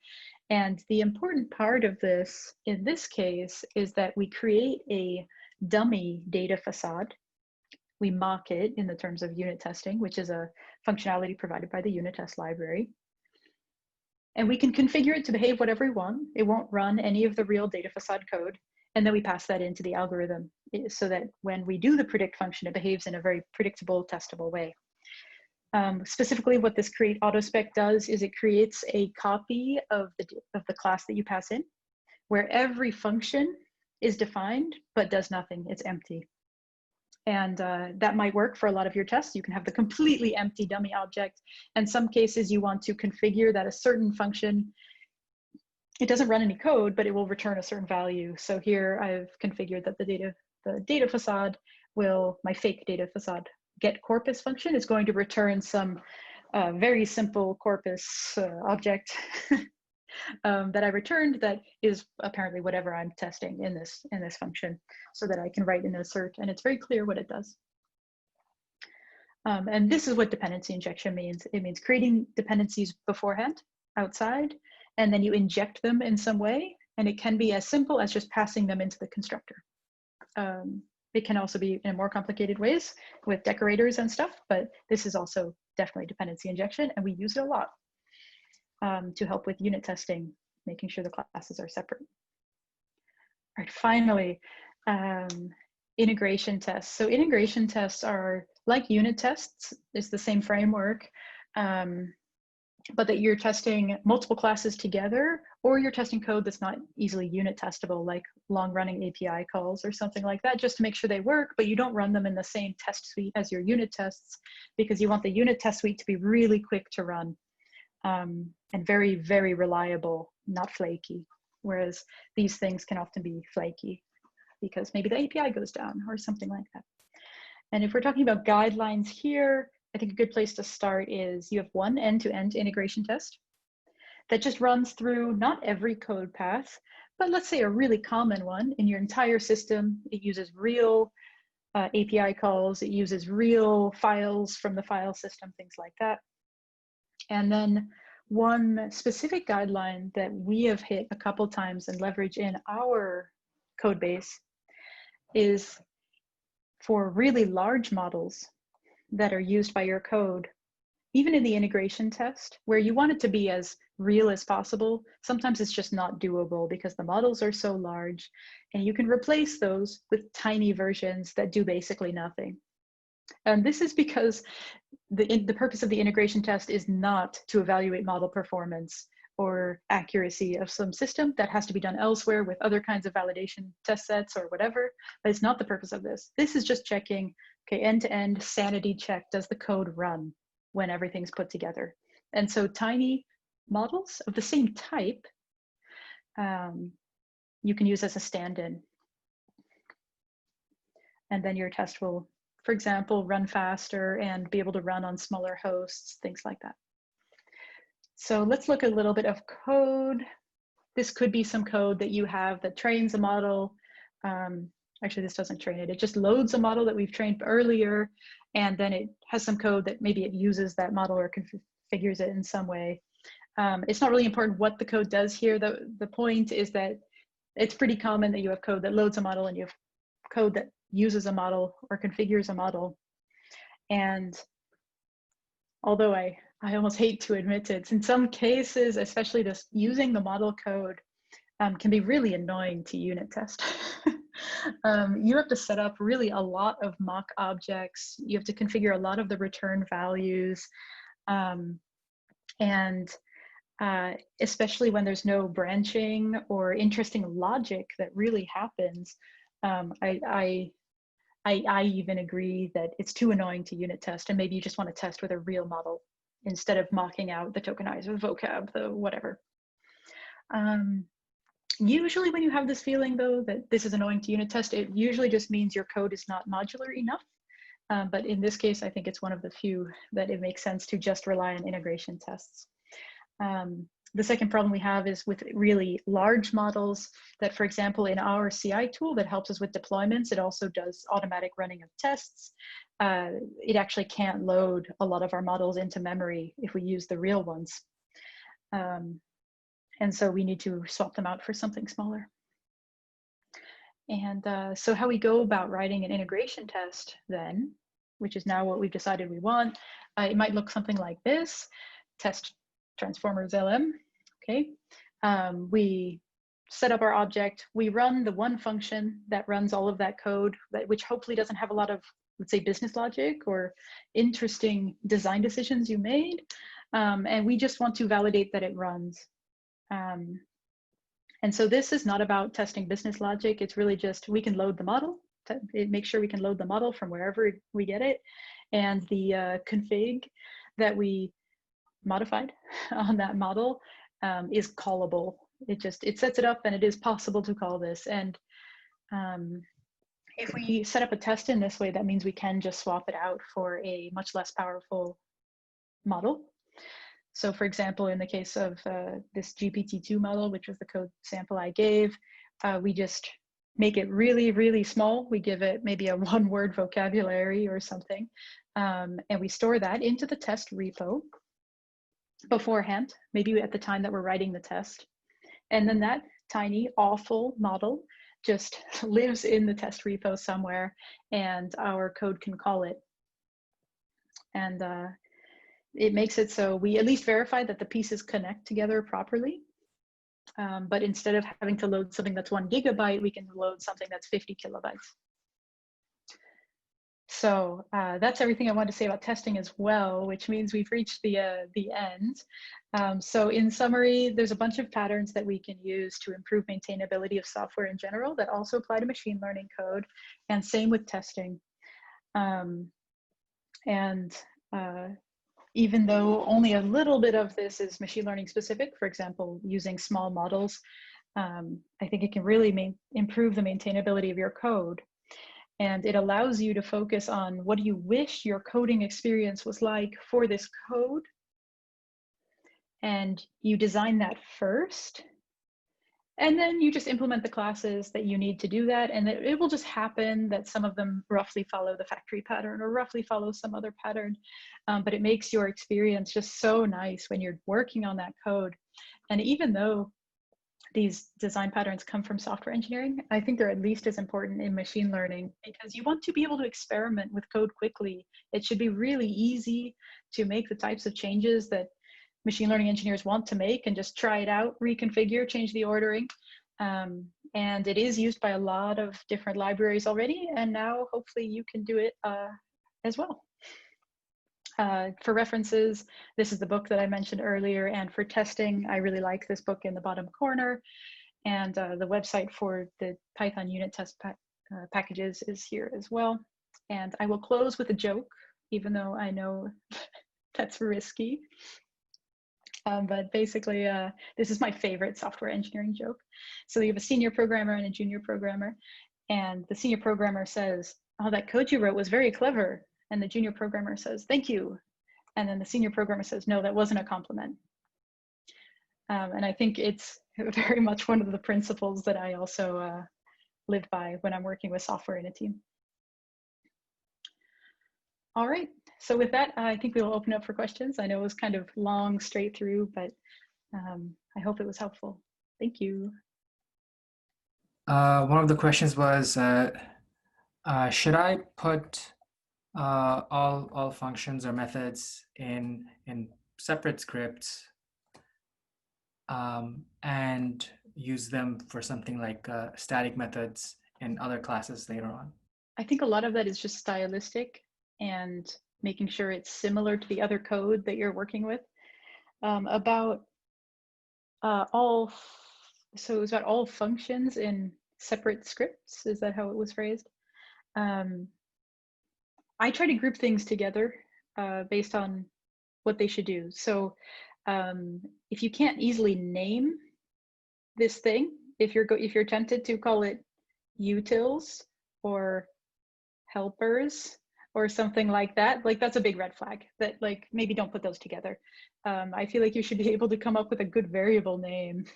And the important part of this, in this case, is that we create a dummy data facade. We mock it in the terms of unit testing, which is a functionality provided by the unit test library. And we can configure it to behave whatever we want. It won't run any of the real data facade code. And then we pass that into the algorithm so that when we do the predict function, it behaves in a very predictable, testable way. Specifically, what this create autospec does is it creates a copy of the class that you pass in, where every function is defined, but does nothing, it's empty. And that might work for a lot of your tests. You can have the completely empty dummy object. In some cases, you want to configure that a certain function, it doesn't run any code, but it will return a certain value. So here I've configured that the data facade will, my fake data facade get corpus function is going to return some very simple corpus object that I returned that is apparently whatever I'm testing in this function, so that I can write an assert, and it's very clear what it does. And this is what dependency injection means. It means creating dependencies beforehand, outside, and then you inject them in some way, and it can be as simple as just passing them into the constructor. It can also be in more complicated ways with decorators and stuff, but this is also definitely dependency injection, and we use it a lot to help with unit testing, making sure the classes are separate. All right, finally, integration tests. So integration tests are like unit tests, it's the same framework, but that you're testing multiple classes together, or you're testing code that's not easily unit testable, like long-running API calls or something like that, just to make sure they work, but you don't run them in the same test suite as your unit tests, because you want the unit test suite to be really quick to run and very, very reliable not flaky, whereas these things can often be flaky because maybe the API goes down or something like that. And if we're talking about guidelines here, I think a good place to start is you have one end-to-end integration test that just runs through not every code path, but let's say a really common one in your entire system. It uses real API calls, it uses real files from the file system, things like that. And then one specific guideline that we have hit a couple times and leverage in our code base is for really large models that are used by your code, even in the integration test, where you want it to be as real as possible, sometimes it's just not doable because the models are so large, and you can replace those with tiny versions that do basically nothing. And this is because the purpose of the integration test is not to evaluate model performance or accuracy of some system. That has to be done elsewhere with other kinds of validation test sets or whatever, but it's not the purpose of this. This is just checking, okay, end-to-end sanity check, does the code run when everything's put together? And so tiny models of the same type, you can use as a stand-in. And then your test will, for example, run faster and be able to run on smaller hosts, things like that. So let's look at a little bit of code. This could be some code that you have that trains a model. Actually, this doesn't train it. It just loads a model that we've trained earlier, and then it has some code that maybe it uses that model or configures it in some way. It's not really important what the code does here. The point is that it's pretty common that you have code that loads a model and you have code that uses a model or configures a model. And although I almost hate to admit it, in some cases, especially this using the model code can be really annoying to unit test. You have to set up really a lot of mock objects. You have to configure a lot of the return values. Especially when there's no branching or interesting logic that really happens, I even agree that it's too annoying to unit test, and maybe you just want to test with a real model instead of mocking out the tokenizer, vocab, the whatever. Usually when you have this feeling though that this is annoying to unit test, it usually just means your code is not modular enough. But in this case, I think it's one of the few that it makes sense to just rely on integration tests. The second problem we have is with really large models that, for example, in our CI tool that helps us with deployments, it also does automatic running of tests. It actually can't load a lot of our models into memory if we use the real ones. And so we need to swap them out for something smaller. And so how we go about writing an integration test then, which is now what we've decided we want, it might look something like this: test transformers LM, okay? We set up our object, we run the one function that runs all of that code, which hopefully doesn't have a lot of, let's say, business logic or interesting design decisions you made. And we just want to validate that it runs. And so this is not about testing business logic. It's really just, we can load the model. Make sure we can load the model from wherever we get it. And the config that we modified on that model is callable. It sets it up and it is possible to call this. And if we set up a test in this way, that means we can just swap it out for a much less powerful model. So for example, in the case of this GPT-2 model, which was the code sample I gave, we just make it really, really small. We give it maybe a one-word vocabulary or something, and we store that into the test repo beforehand, maybe at the time that we're writing the test. And then that tiny, awful model just lives in the test repo somewhere, and our code can call it. And it makes it so we at least verify that the pieces connect together properly. But instead of having to load something that's 1 gigabyte, we can load something that's 50 kilobytes. So that's everything I wanted to say about testing as well, which means we've reached the end. So in summary, there's a bunch of patterns that we can use to improve maintainability of software in general that also apply to machine learning code, and same with testing. even though only a little bit of this is machine learning specific, for example, using small models, I think it can really improve the maintainability of your code. And it allows you to focus on what do you wish your coding experience was like for this code. And you design that first. And then you just implement the classes that you need to do that. And it will just happen that some of them roughly follow the factory pattern or roughly follow some other pattern. But it makes your experience just so nice when you're working on that code. And even though these design patterns come from software engineering, I think they're at least as important in machine learning, because you want to be able to experiment with code quickly. It should be really easy to make the types of changes that machine learning engineers want to make and just try it out, reconfigure, change the ordering. And it is used by a lot of different libraries already, and now hopefully you can do it as well. For references, this is the book that I mentioned earlier, and for testing, I really like this book in the bottom corner, and the website for the Python unit test packages is here as well. And I will close with a joke, even though I know that's risky. But basically, this is my favorite software engineering joke. So you have a senior programmer and a junior programmer, and the senior programmer says, "Oh, that code you wrote was very clever." And the junior programmer says, "Thank you." And then the senior programmer says, "No, that wasn't a compliment." And I think it's very much one of the principles that I also live by when I'm working with software in a team. All right, so with that, I think we'll open up for questions. I know it was kind of long straight through, but I hope it was helpful. Thank you. One of the questions was, should I put all functions or methods in separate scripts and use them for something like static methods in other classes later on? I think a lot of that is just stylistic and making sure it's similar to the other code that you're working with. About all functions in separate scripts. Is that how it was phrased? I try to group things together based on what they should do. So if you can't easily name this thing, if you're tempted to call it utils or helpers or something like that, like that's a big red flag. That like maybe don't put those together. I feel like you should be able to come up with a good variable name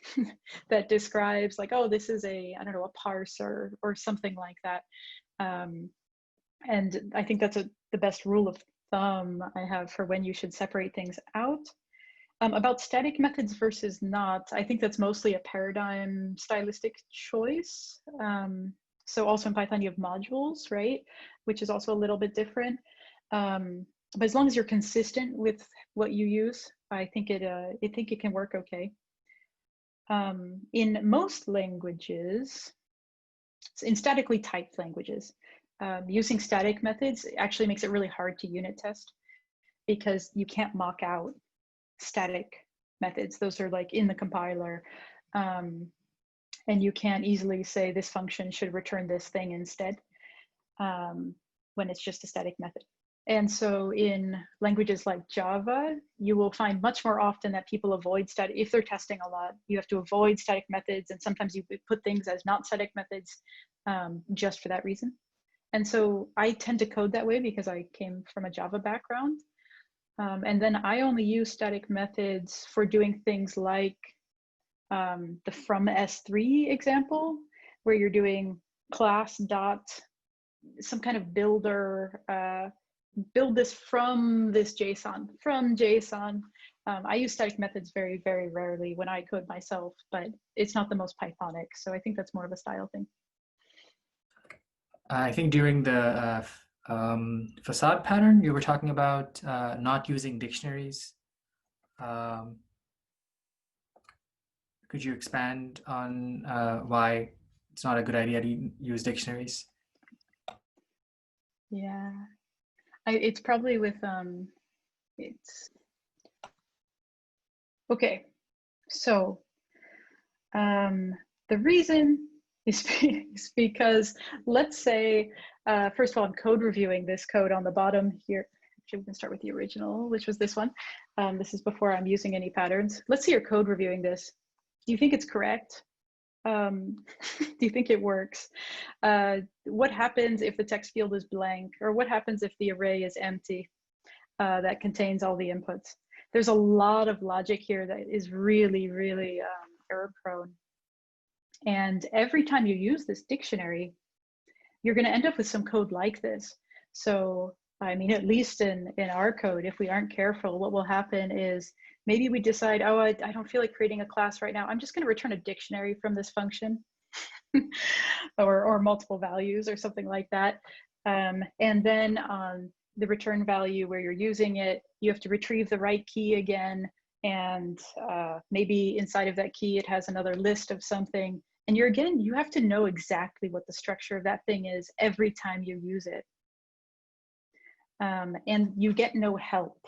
that describes like, oh, this is a, I don't know, a parser or something like that. And I think that's the best rule of thumb I have for when you should separate things out. About static methods versus not, I think that's mostly a paradigm stylistic choice. So also in Python, you have modules, right? Which is also a little bit different. But as long as you're consistent with what you use, I think it can work okay. In most languages, in statically typed languages, using static methods actually makes it really hard to unit test because you can't mock out static methods. Those are like in the compiler. And you can't easily say this function should return this thing instead when it's just a static method. And so in languages like Java, you will find much more often that people avoid static, if they're testing a lot, you have to avoid static methods, and sometimes you put things as not static methods just for that reason. And so I tend to code that way because I came from a Java background. And then I only use static methods for doing things like the from S3 example, where you're doing class dot some kind of builder, build this from this JSON, from JSON. I use static methods very, very rarely when I code myself, but it's not the most Pythonic. So I think that's more of a style thing. I think during the facade pattern, you were talking about not using dictionaries. Could you expand on why it's not a good idea to use dictionaries? Yeah, it's probably with, it's, okay. So the reason is because let's say, first of all, I'm code reviewing this code on the bottom here. actually we can start with the original, which was this one. This is before I'm using any patterns. Let's see your code reviewing this. Do you think it's correct? Do you think it works? What happens if the text field is blank? Or what happens if the array is empty that contains all the inputs? There's a lot of logic here that is really, really error prone. And every time you use this dictionary, you're going to end up with some code like this. So, I mean, at least in our code, if we aren't careful, what will happen is maybe we decide, oh, I don't feel like creating a class right now. I'm just going to return a dictionary from this function or multiple values or something like that. And then on the return value where you're using it, you have to retrieve the right key again. And maybe inside of that key, it has another list of something. And you have to know exactly what the structure of that thing is every time you use it. And you get no help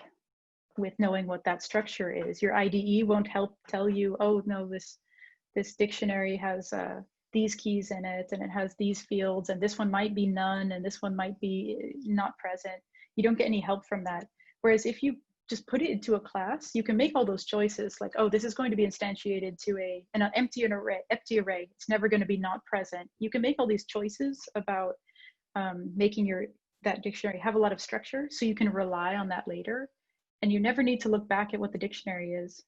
with knowing what that structure is. Your IDE won't help tell you, oh no, this dictionary has these keys in it, and it has these fields, and this one might be none, and this one might be not present. You don't get any help from that. Whereas if you just put it into a class, you can make all those choices like, oh, this is going to be instantiated to an empty array. It's never going to be not present. You can make all these choices about making that dictionary have a lot of structure, so you can rely on that later, and you never need to look back at what the dictionary is.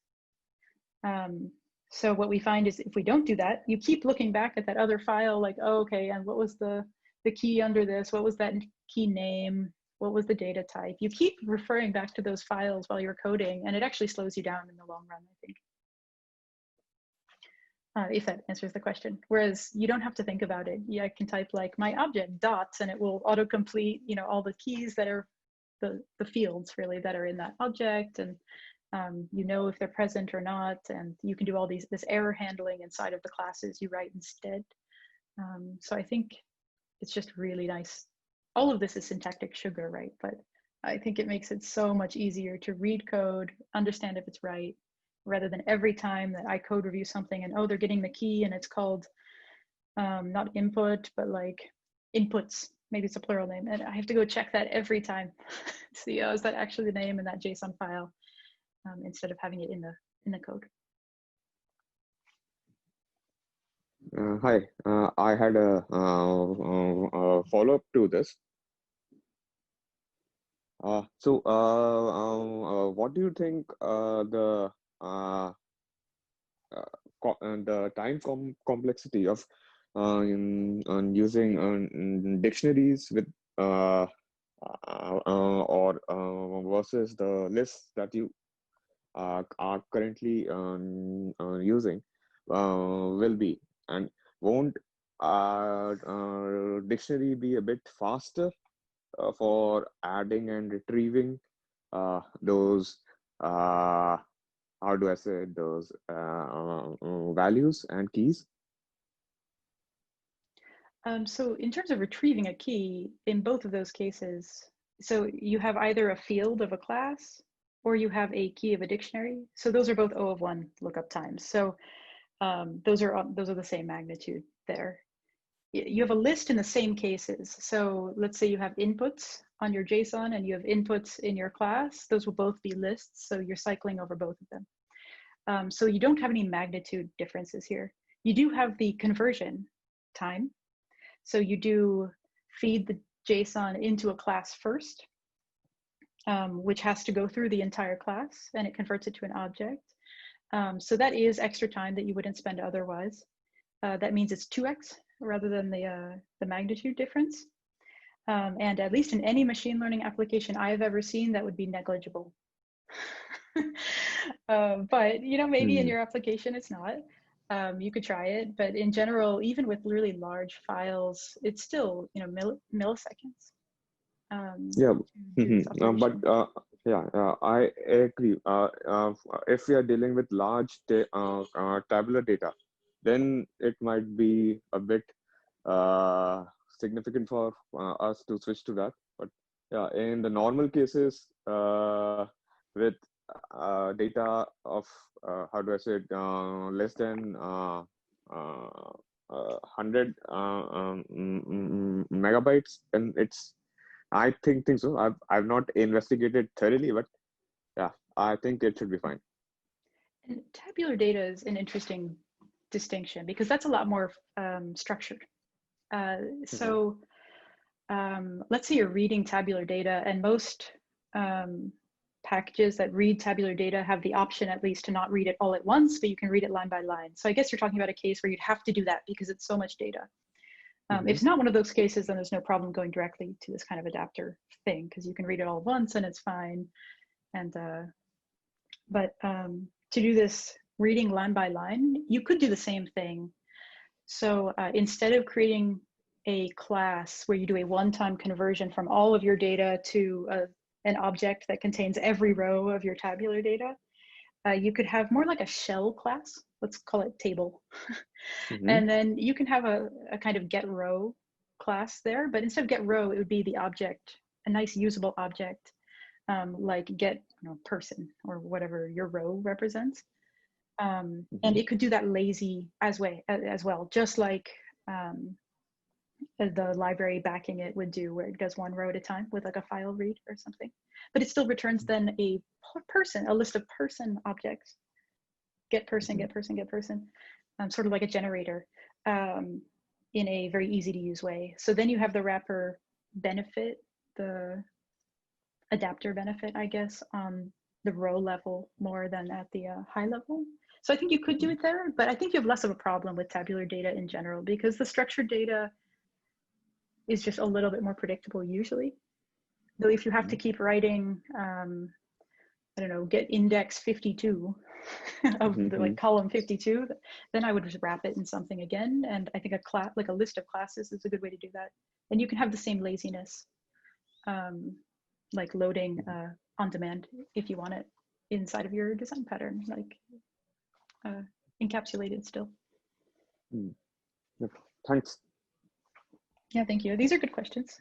So what we find is if we don't do that, you keep looking back at that other file like, oh, okay, and what was the key under this? What was that key name? What was the data type? You keep referring back to those files while you're coding, and it actually slows you down in the long run, I think. If that answers the question. Whereas you don't have to think about it. Yeah, I can type like my object dots, and it will autocomplete, all the keys that are the fields really that are in that object, and if they're present or not, and you can do all this error handling inside of the classes you write instead. So I think it's just really nice. All of this is syntactic sugar, right? But I think it makes it so much easier to read code, understand if it's right, rather than every time that I code review something and, oh, they're getting the key and it's called not input, but like inputs. Maybe it's a plural name. And I have to go check that every time. See, is that actually the name in that JSON file instead of having it in the code. Hi, I had a follow-up to this. What do you think the time complexity of using dictionaries with or versus the lists that you are currently using will be, and won't dictionary be a bit faster for adding and retrieving those how do I say those values and keys? So in terms of retrieving a key, in both of those cases, so you have either a field of a class or you have a key of a dictionary. So those are both O of 1 lookup times. So those are the same magnitude there. You have a list in the same cases. So let's say you have inputs on your JSON and you have inputs in your class. Those will both be lists. So you're cycling over both of them. So you don't have any magnitude differences here. You do have the conversion time. So you do feed the JSON into a class first, which has to go through the entire class, and it converts it to an object. So that is extra time that you wouldn't spend otherwise. That means it's 2x rather than the magnitude difference. And at least in any machine learning application I've ever seen, that would be negligible. But maybe in your application it's not. You could try it, but in general, even with really large files, it's still milliseconds. Yeah, I agree. If we are dealing with large tabular data, then it might be a bit significant for us to switch to that. But yeah, in the normal cases, with data of how do I say it, less than 100 megabytes, and it's I think so. I've not investigated thoroughly, but yeah, I think it should be fine. And tabular data is an interesting distinction because that's a lot more structured. So let's say you're reading tabular data, and most packages that read tabular data have the option at least to not read it all at once, but you can read it line by line. So I guess you're talking about a case where you'd have to do that because it's so much data. If it's not one of those cases, then there's no problem going directly to this kind of adapter thing because you can read it all at once and it's fine. And but to do this reading line by line, you could do the same thing. So instead of creating a class where you do a one-time conversion from all of your data to an object that contains every row of your tabular data, you could have more like a shell class. Let's call it table. And then you can have a kind of get row class there, but instead of get row, it would be the object, a nice usable object, like get person or whatever your row represents. And it could do that lazy as well, just like the library backing it would do, where it does one row at a time with like a file read or something. But it still returns then a person, a list of person objects. Get person, get person, get person, sort of like a generator in a very easy to use way. So then you have the wrapper benefit, the adapter benefit, I guess, on the row level more than at the high level. So I think you could do it there, but I think you have less of a problem with tabular data in general because the structured data is just a little bit more predictable usually. Though if you have to keep writing, I don't know, get index 52 of the like column 52, then I would just wrap it in something again. And I think a class, like a list of classes, is a good way to do that. And you can have the same laziness, like loading on demand if you want it inside of your design pattern, like encapsulated still. Yep. Thanks. Yeah, thank you. These are good questions.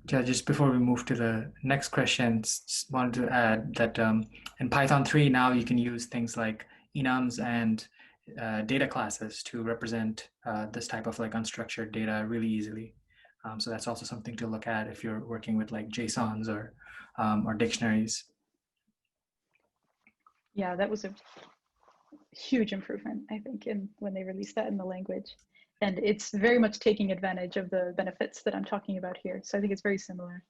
Just before we move to the next question, just wanted to add that in Python 3 now you can use things like enums and data classes to represent this type of like unstructured data really easily. So that's also something to look at if you're working with like JSONs or dictionaries. Yeah, that was a huge improvement, I think, when they released that in the language. And it's very much taking advantage of the benefits that I'm talking about here. So I think it's very similar.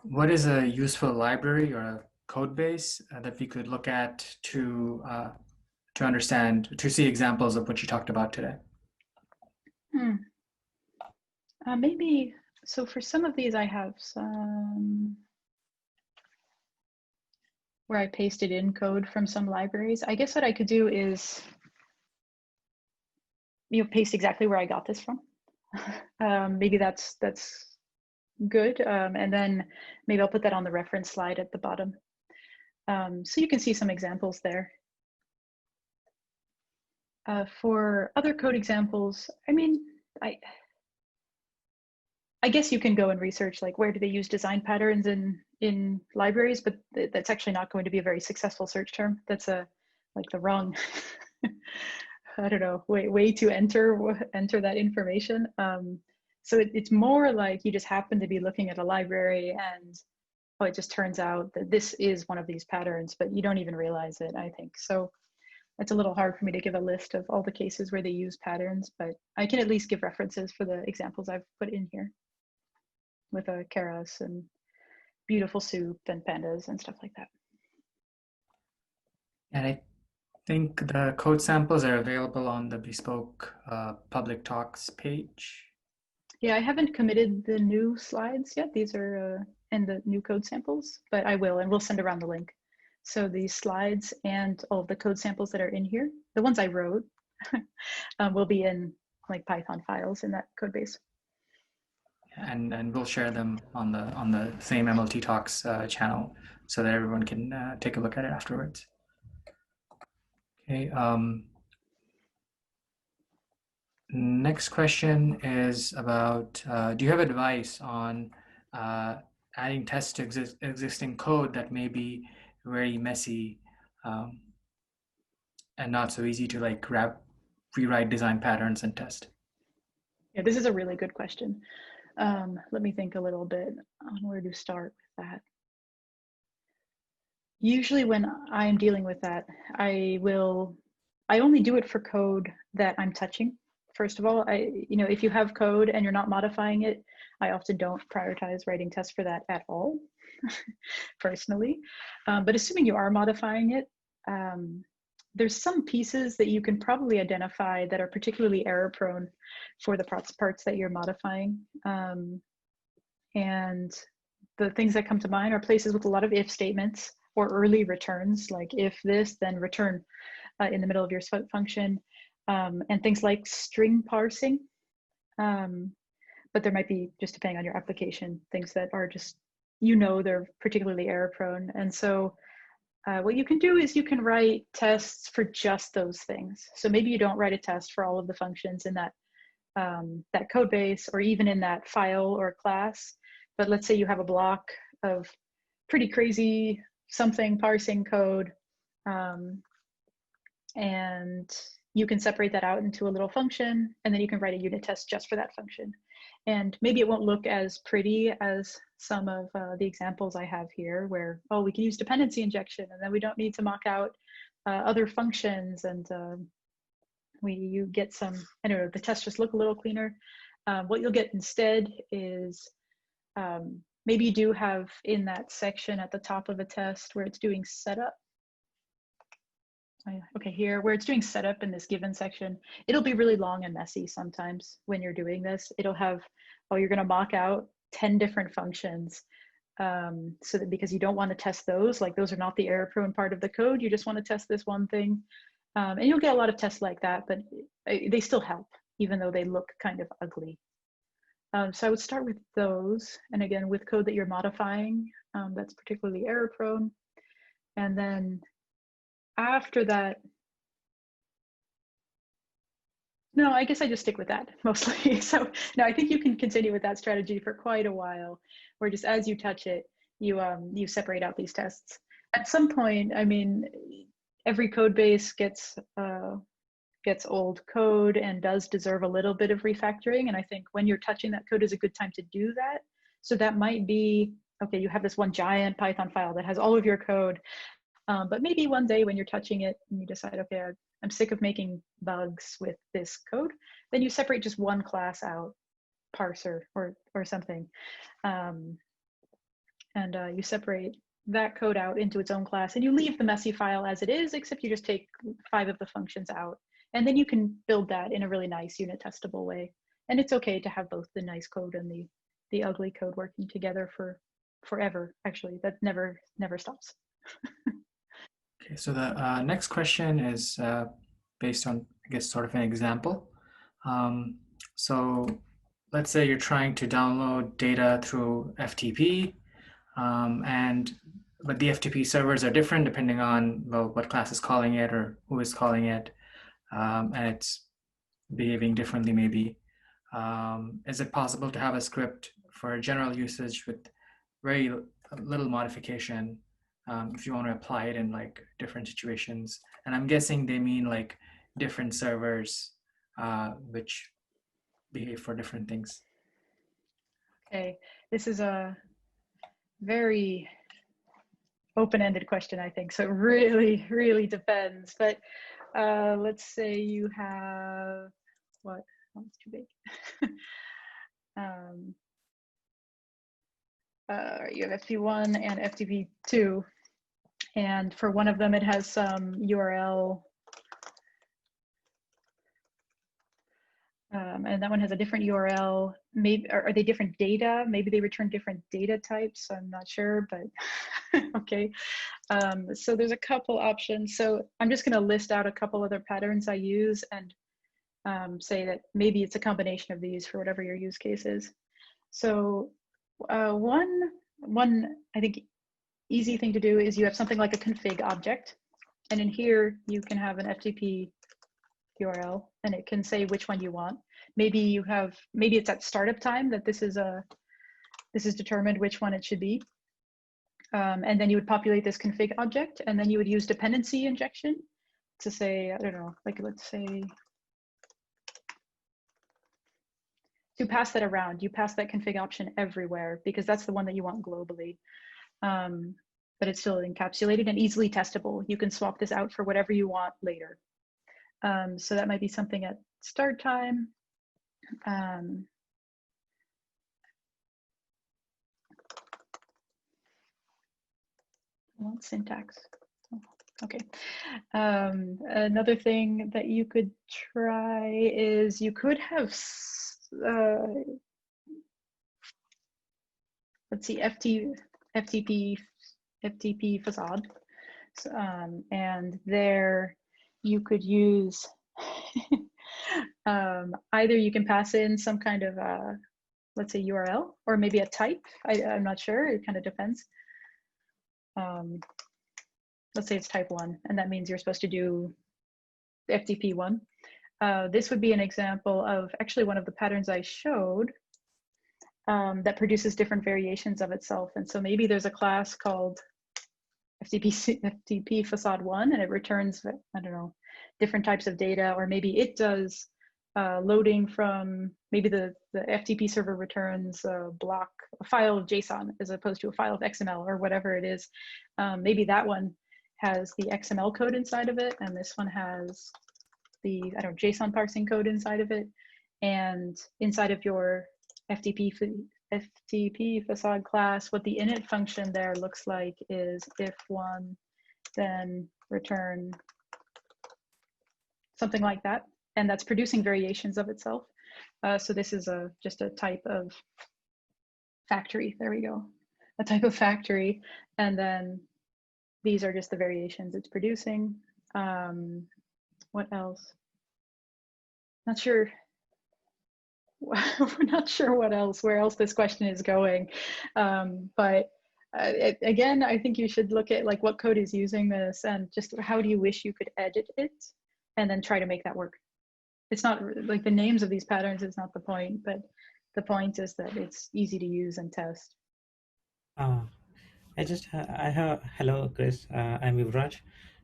What is a useful library or a code base that we could look at to understand, to see examples of what you talked about today? Maybe, so for some of these I have some where I pasted in code from some libraries. I guess what I could do is paste exactly where I got this from. Maybe that's good. And then maybe I'll put that on the reference slide at the bottom. So you can see some examples there. For other code examples, I mean, I guess you can go and research like where do they use design patterns in libraries, but that's actually not going to be a very successful search term. That's like the wrong, I don't know, way to enter that information. So it's more like you just happen to be looking at a library and it just turns out that this is one of these patterns, but you don't even realize it, I think. So it's a little hard for me to give a list of all the cases where they use patterns, but I can at least give references for the examples I've put in here with a keras and beautiful soup and pandas and stuff like that. And I think the code samples are available on the Bespoke public talks page. Yeah, I haven't committed the new slides yet. These are and the new code samples, but I will, and we'll send around the link. So these slides and all of the code samples that are in here, the ones I wrote, will be in like Python files in that code base. And we'll share them on the same MLT Talks channel so that everyone can take a look at it afterwards. Okay. Next question is about, do you have advice on adding tests to existing code that may be very messy and not so easy to like rewrite design patterns and test? Yeah, this is a really good question. Let me think a little bit on where to start with that. Usually when I'm dealing with that, I only do it for code that I'm touching. First of all, if you have code and you're not modifying it, I often don't prioritize writing tests for that at all, personally. But assuming you are modifying it, there's some pieces that you can probably identify that are particularly error prone for the parts that you're modifying. And the things that come to mind are places with a lot of if statements or early returns, like if this, then return in the middle of your function, and things like string parsing. But there might be, just depending on your application, things that are just, they're particularly error prone. And so what you can do is you can write tests for just those things. So maybe you don't write a test for all of the functions in that code base or even in that file or class. But let's say you have a block of pretty crazy something parsing code, and you can separate that out into a little function, and then you can write a unit test just for that function. And maybe it won't look as pretty as some of the examples I have here, where, oh, we can use dependency injection, and then we don't need to mock out other functions, and you get some, I don't know, the tests just look a little cleaner. What you'll get instead is maybe you do have in that section at the top of a test where it's doing setup. Okay, here, where it's doing setup in this given section, it'll be really long and messy sometimes when you're doing this. It'll have, oh, you're gonna mock out 10 different functions. So that because you don't want to test those, like those are not the error prone part of the code, you just want to test this one thing. And you'll get a lot of tests like that, but they still help, even though they look kind of ugly. So I would start with those. And again, with code that you're modifying, that's particularly error prone. And then after that, no, I guess I just stick with that mostly. So no, I think you can continue with that strategy for quite a while, where just as you touch it, you separate out these tests. At some point, I mean, every code base gets old code and does deserve a little bit of refactoring. And I think when you're touching that code is a good time to do that. So that might be, okay, you have this one giant Python file that has all of your code, but maybe one day when you're touching it and you decide, okay, I'm sick of making bugs with this code, then you separate just one class out, parser or something. And you separate that code out into its own class, and you leave the messy file as it is, except you just take 5 of the functions out. And then you can build that in a really nice unit testable way. And it's okay to have both the nice code and the ugly code working together for forever. Actually, that never stops. Okay, so the next question is based on, I guess, sort of an example. So let's say you're trying to download data through FTP, but the FTP servers are different depending on, well, what class is calling it or who is calling it, and it's behaving differently maybe. Is it possible to have a script for general usage with very little modification if you want to apply it in like different situations? And I'm guessing they mean like different servers which behave for different things. Okay, this is a very open-ended question, I think. So it really, really depends. But let's say you have, what? Oh, it's too big. You have FTP1 and FTP2. And for one of them, it has some URL. And that one has a different URL. Maybe are they different data? Maybe they return different data types. I'm not sure, but okay. So there's a couple options. So I'm just going to list out a couple other patterns I use and say that maybe it's a combination of these for whatever your use case is. So one I think easy thing to do is you have something like a config object, and in here you can have an FTP URL, and it can say which one you want. Maybe it's at startup time that this is determined which one it should be. And then you would populate this config object, and then you would use dependency injection to say, I don't know, like let's say, to pass that around. You pass that config option everywhere because that's the one that you want globally. But it's still encapsulated and easily testable. You can swap this out for whatever you want later. So that might be something at start time. Well, syntax. Oh, okay. Another thing that you could try is you could have, let's see, FTP facade. So, and there you could use, either you can pass in some kind of, let's say URL, or maybe a type. I'm not sure, it kind of depends. Let's say it's type 1, and that means you're supposed to do FTP1. This would be an example of actually one of the patterns I showed that produces different variations of itself. And so maybe there's a class called FTP facade 1, and it returns, I don't know, different types of data, or maybe it does loading from, maybe the FTP server returns a file of JSON as opposed to a file of XML or whatever it is. Maybe that one has the XML code inside of it, and this one has the, I don't know, JSON parsing code inside of it. And inside of your FTP facade class, what the init function there looks like is if one, then return something like that. And that's producing variations of itself. So this is just a type of factory. There we go. A type of factory. And then these are just the variations it's producing. What else? Not sure. We're not sure what else, where else this question is going. But again, I think you should look at like what code is using this and just how do you wish you could edit it, and then try to make that work. It's not like the names of these patterns is not the point, but the point is that it's easy to use and test. Hello, Chris. I'm Yuvraj.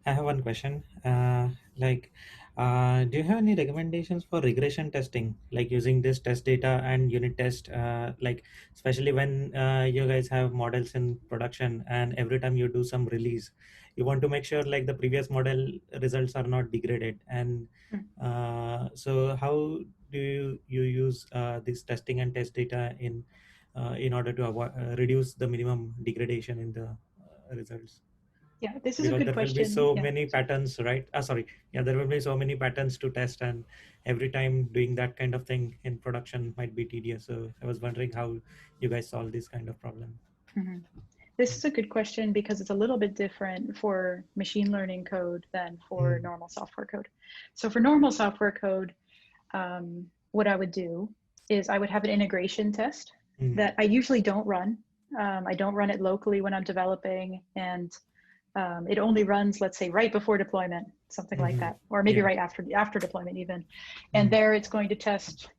I have one question. Do you have any recommendations for regression testing, like using this test data and unit test, especially when you guys have models in production and every time you do some release, you want to make sure like the previous model results are not degraded. And so how do you use this testing and test data in order to reduce the minimum degradation in the results? Yeah, this is Because a good there question. will be so yeah. many patterns, right? There will be so many patterns to test, and every time doing that kind of thing in production might be tedious. So I was wondering how you guys solve this kind of problem. Mm-hmm. This is a good question because it's a little bit different for machine learning code than for normal software code. So for normal software code, what I would do is I would have an integration test that I usually don't run. I don't run it locally when I'm developing, and it only runs, let's say, right before deployment, something like that, or maybe right after deployment even. And there it's going to test,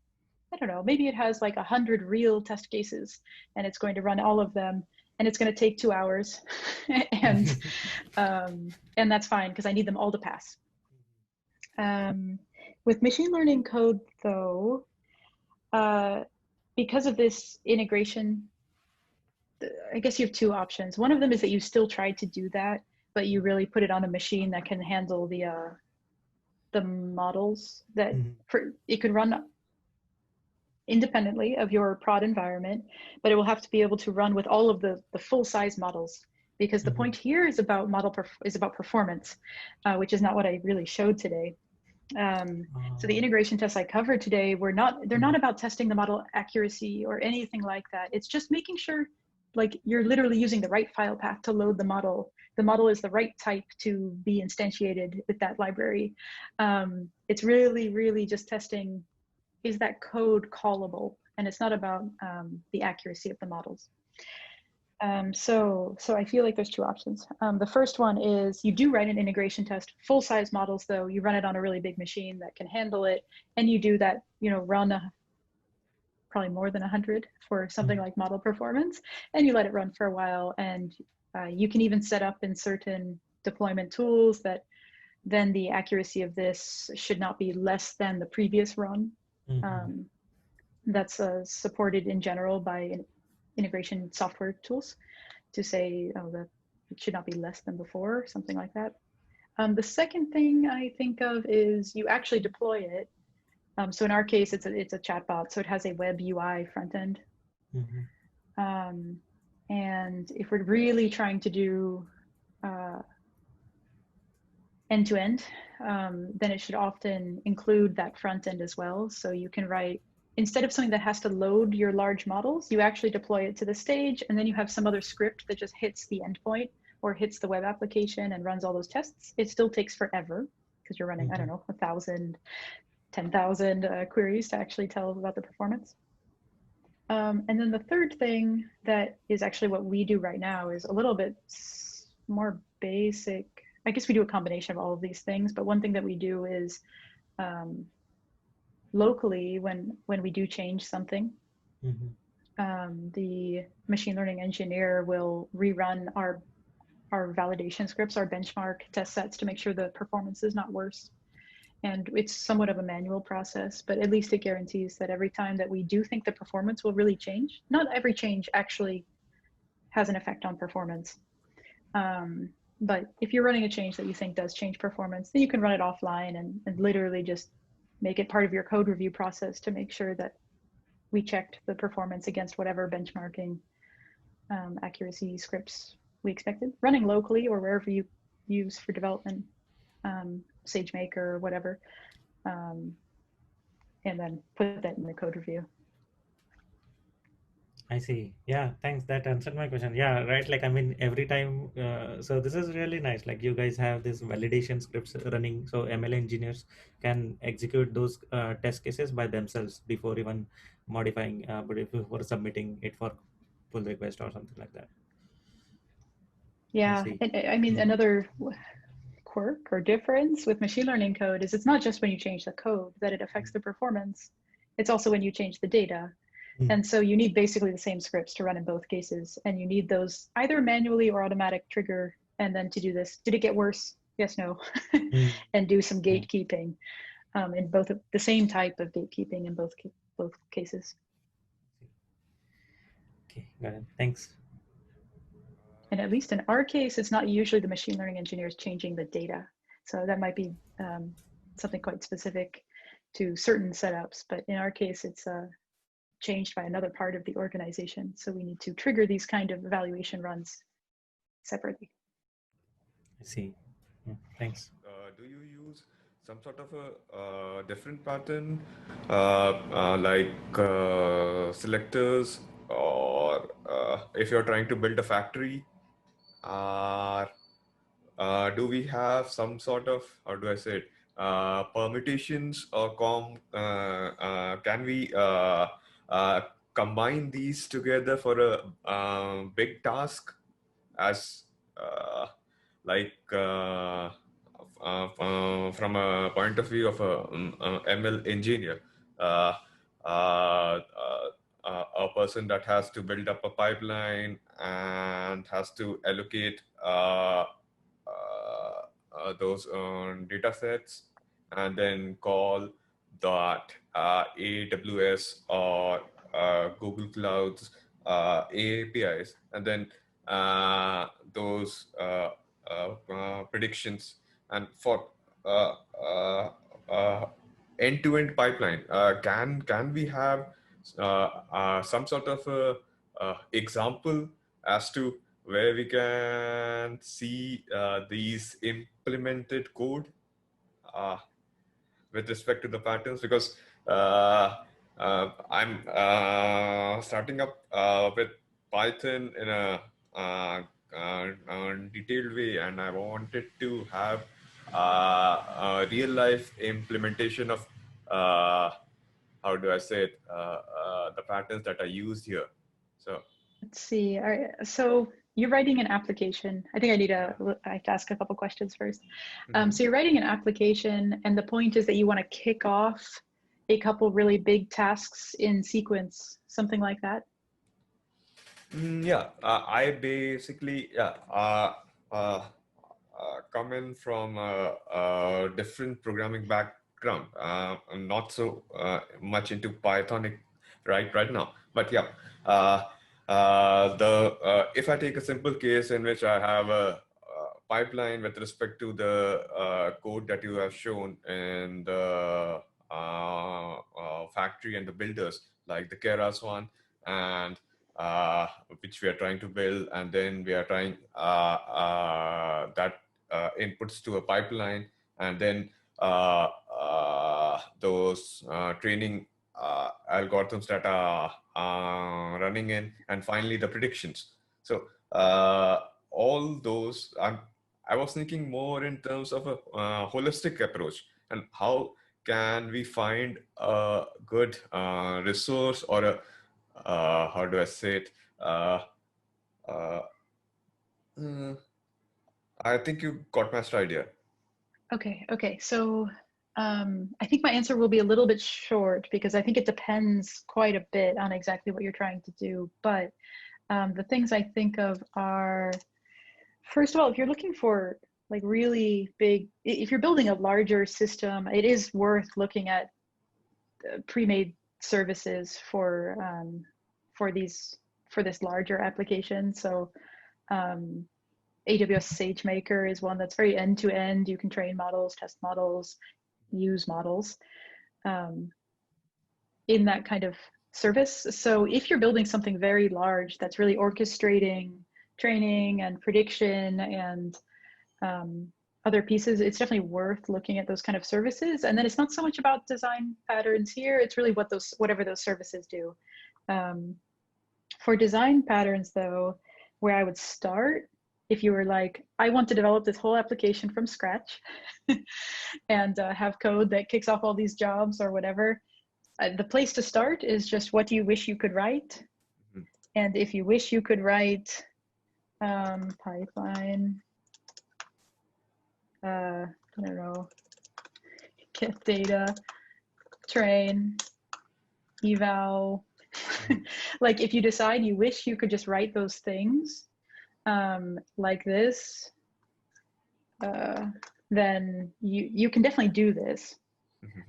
I don't know, maybe it has like 100 real test cases, and it's going to run all of them, and it's going to take 2 hours, and that's fine because I need them all to pass. With machine learning code, though, because of this integration, I guess you have two options. One of them is that you still tried to do that, but you really put it on a machine that can handle the models that it could run independently of your prod environment, but it will have to be able to run with all of the full size models, because the point here is about performance, which is not what I really showed today. So the integration tests I covered today they're not about testing the model accuracy or anything like that. It's just making sure like you're literally using the right file path to load the model. The model is the right type to be instantiated with that library. It's really, really just testing, is that code callable? And it's not about the accuracy of the models. So I feel like there's two options. The first one is you do write an integration test, full size models though, you run it on a really big machine that can handle it, and you do that, run probably more than 100 for something like model performance, and you let it run for a while, and you can even set up in certain deployment tools that then the accuracy of this should not be less than the previous run. that's supported in general by integration software tools to say, oh, that it should not be less than before, something like that. The second thing I think of is you actually deploy it. So in our case, it's a chatbot, so it has a web UI front end. And if we're really trying to do end-to-end, then it should often include that front end as well. So you can write, instead of something that has to load your large models, you actually deploy it to the stage, and then you have some other script that just hits the endpoint or hits the web application and runs all those tests. It still takes forever because you're running, I don't know, 1,000, 10,000 queries to actually tell about the performance. And then the third thing that is actually what we do right now is a little bit more basic. I guess we do a combination of all of these things, but one thing that we do is locally, when we do change something, the machine learning engineer will rerun our validation scripts, our benchmark test sets to make sure the performance is not worse. And it's somewhat of a manual process, but at least it guarantees that every time that we do think the performance will really change, not every change actually has an effect on performance. But if you're running a change that you think does change performance, then you can run it offline and literally just make it part of your code review process to make sure that we checked the performance against whatever benchmarking accuracy scripts we expected, running locally or wherever you use for development, SageMaker or whatever, and then put that in the code review. I see. Yeah, thanks. That answered my question. Yeah, right. Like, I mean, every time, so this is really nice. Like, you guys have this validation scripts running, so ML engineers can execute those test cases by themselves before even modifying, but if you were submitting it for pull request or something like that. Yeah, and I mean, another quirk or difference with machine learning code is it's not just when you change the code that it affects the performance. It's also when you change the data. And so you need basically the same scripts to run in both cases. And you need those either manually or automatic trigger. And then to do this, did it get worse? Yes, no. And do some gatekeeping in both of the same type of gatekeeping in both cases. Okay, got it. Thanks. And at least in our case, it's not usually the machine learning engineers changing the data. So that might be something quite specific to certain setups. But in our case, it's changed by another part of the organization. So we need to trigger these kind of evaluation runs separately. I see. Thanks. Do you use some sort of a different pattern, like selectors, or if you're trying to build a factory, do we have some sort of, how do I say it, permutations, or can we combine these together for a big task, as like from a point of view of a ML engineer, a person that has to build up a pipeline and has to allocate those data sets, and then call that AWS or Google Cloud's APIs, and then those predictions, and for end-to-end pipeline, can we have some sort of example as to where we can see these implemented code with respect to the patterns? Because I'm starting up with Python in a detailed way, and I wanted to have a real life implementation of how do I say it, the patterns that are used here. So let's see. All right. So you're writing an application. I think I have to ask a couple questions first. So you're writing an application, and the point is that you want to kick off a couple really big tasks in sequence, something like that. Yeah, I basically come in from a different programming background. I'm not so much into right now. But yeah, if I take a simple case in which I have a pipeline with respect to the code that you have shown in the factory and the builders, like the Keras one, and which we are trying to build, and then we are trying that inputs to a pipeline, and then those training algorithms that are running in, and finally the predictions. So all those, I was thinking more in terms of a holistic approach, and how can we find a good resource, or a how do I say it? Uh, I think you got my idea. Okay. So I think my answer will be a little bit short because I think it depends quite a bit on exactly what you're trying to do. But the things I think of are, first of all, if you're looking for like really big, if you're building a larger system, it is worth looking at pre-made services for this larger application. So AWS SageMaker is one that's very end-to-end. You can train models, test models, use models in that kind of service. So if you're building something very large that's really orchestrating training and prediction and other pieces, it's definitely worth looking at those kind of services. And then it's not so much about design patterns here, it's really whatever those services do. For design patterns though, where I would start, if you were like, I want to develop this whole application from scratch and have code that kicks off all these jobs or whatever, the place to start is just, what do you wish you could write? Mm-hmm. And if you wish you could write pipeline, I don't know, get data, train, eval. Like if you decide you wish you could just write those things like this, then you can definitely do this.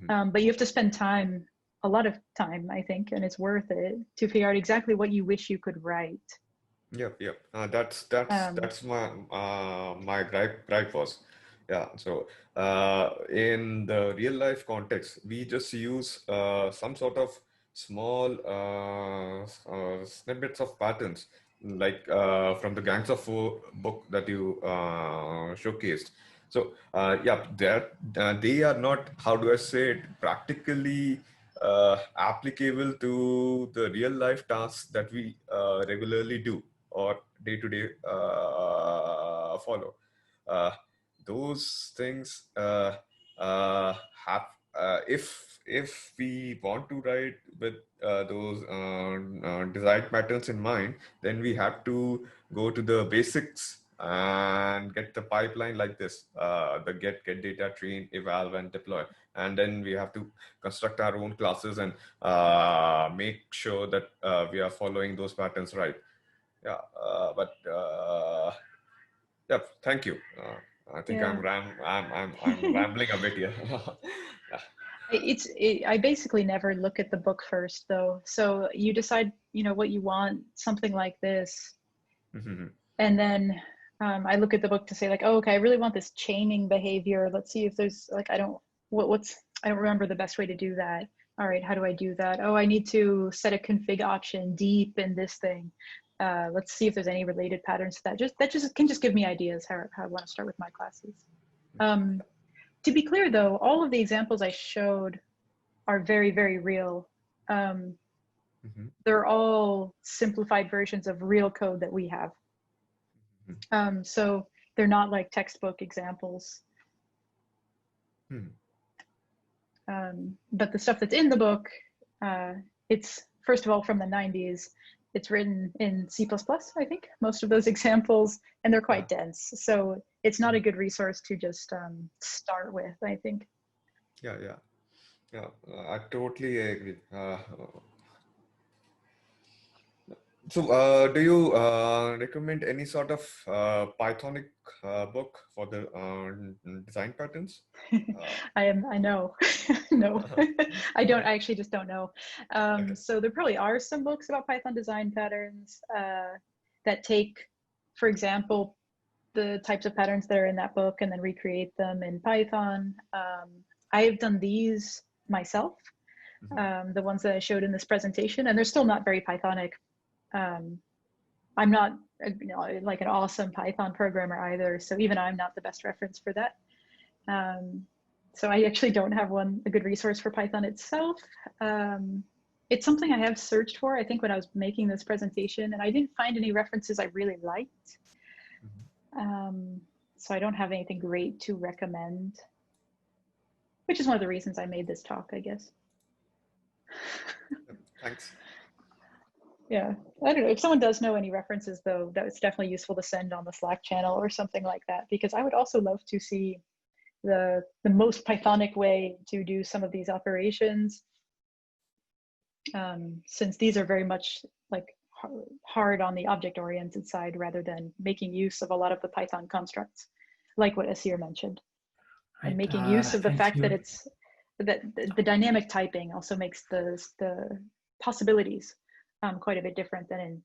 But you have to spend time, a lot of time, I think, and it's worth it to figure out exactly what you wish you could write. Yep. That's my gripe was. Yeah. So in the real life context, we just use some sort of small snippets of patterns, like from the Gangs of Four book that you showcased. So yeah, they are not, how do I say it, practically applicable to the real life tasks that we regularly do or day-to-day follow. Those things have, if we want to write with those design patterns in mind, then we have to go to the basics and get the pipeline like this, the get data, train, eval, and deploy. And then we have to construct our own classes and make sure that we are following those patterns right. Yeah, but yeah, thank you. I think I'm rambling a bit here. I basically never look at the book first though. So you decide, what you want, something like this. Mm-hmm. And then I look at the book to say like, oh, okay, I really want this chaining behavior. Let's see if there's like, I don't remember the best way to do that. All right, how do I do that? Oh, I need to set a config option deep in this thing. Let's see if there's any related patterns to that. That can give me ideas how I want to start with my classes. To be clear though, all of the examples I showed are very, very real. They're all simplified versions of real code that we have. So they're not like textbook examples. But the stuff that's in the book, it's first of all from the 90s. It's written in C++, I think, most of those examples, and they're quite dense. So it's not a good resource to just start with, I think. Yeah, I totally agree. So, do you recommend any sort of Pythonic book for the design patterns? I know. No, I don't. Okay. I actually just don't know. Okay. So there probably are some books about Python design patterns that take, for example, the types of patterns that are in that book and then recreate them in Python. I've done these myself, the ones that I showed in this presentation, and they're still not very Pythonic. I'm not like an awesome Python programmer either, so even I'm not the best reference for that. So I actually don't have a good resource for Python itself. It's something I have searched for, I think, when I was making this presentation, and I didn't find any references I really liked. So I don't have anything great to recommend, which is one of the reasons I made this talk, I guess. Thanks. Yeah, I don't know. If someone does know any references, though, that it's definitely useful to send on the Slack channel or something like that, because I would also love to see the most Pythonic way to do some of these operations, since these are very much like hard on the object-oriented side rather than making use of a lot of the Python constructs, like what Asir mentioned, and making use of the fact that it's that the dynamic typing also makes the possibilities quite a bit different than in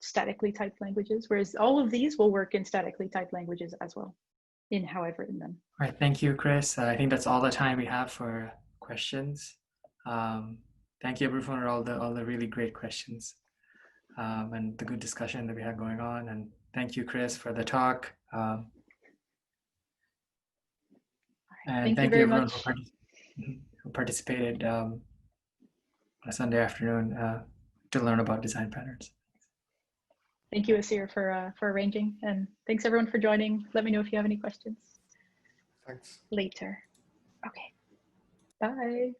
statically typed languages, whereas all of these will work in statically typed languages as well, in how I've written them. All right, thank you, Chris. I think that's all the time we have for questions. Thank you, everyone, for all the really great questions and the good discussion that we had going on. And thank you, Chris, for the talk. And thank you very everyone much. who participated on a Sunday afternoon to learn about design patterns. Thank you, Asir, for arranging, and thanks everyone for joining. Let me know if you have any questions. Thanks. Later. Okay. Bye.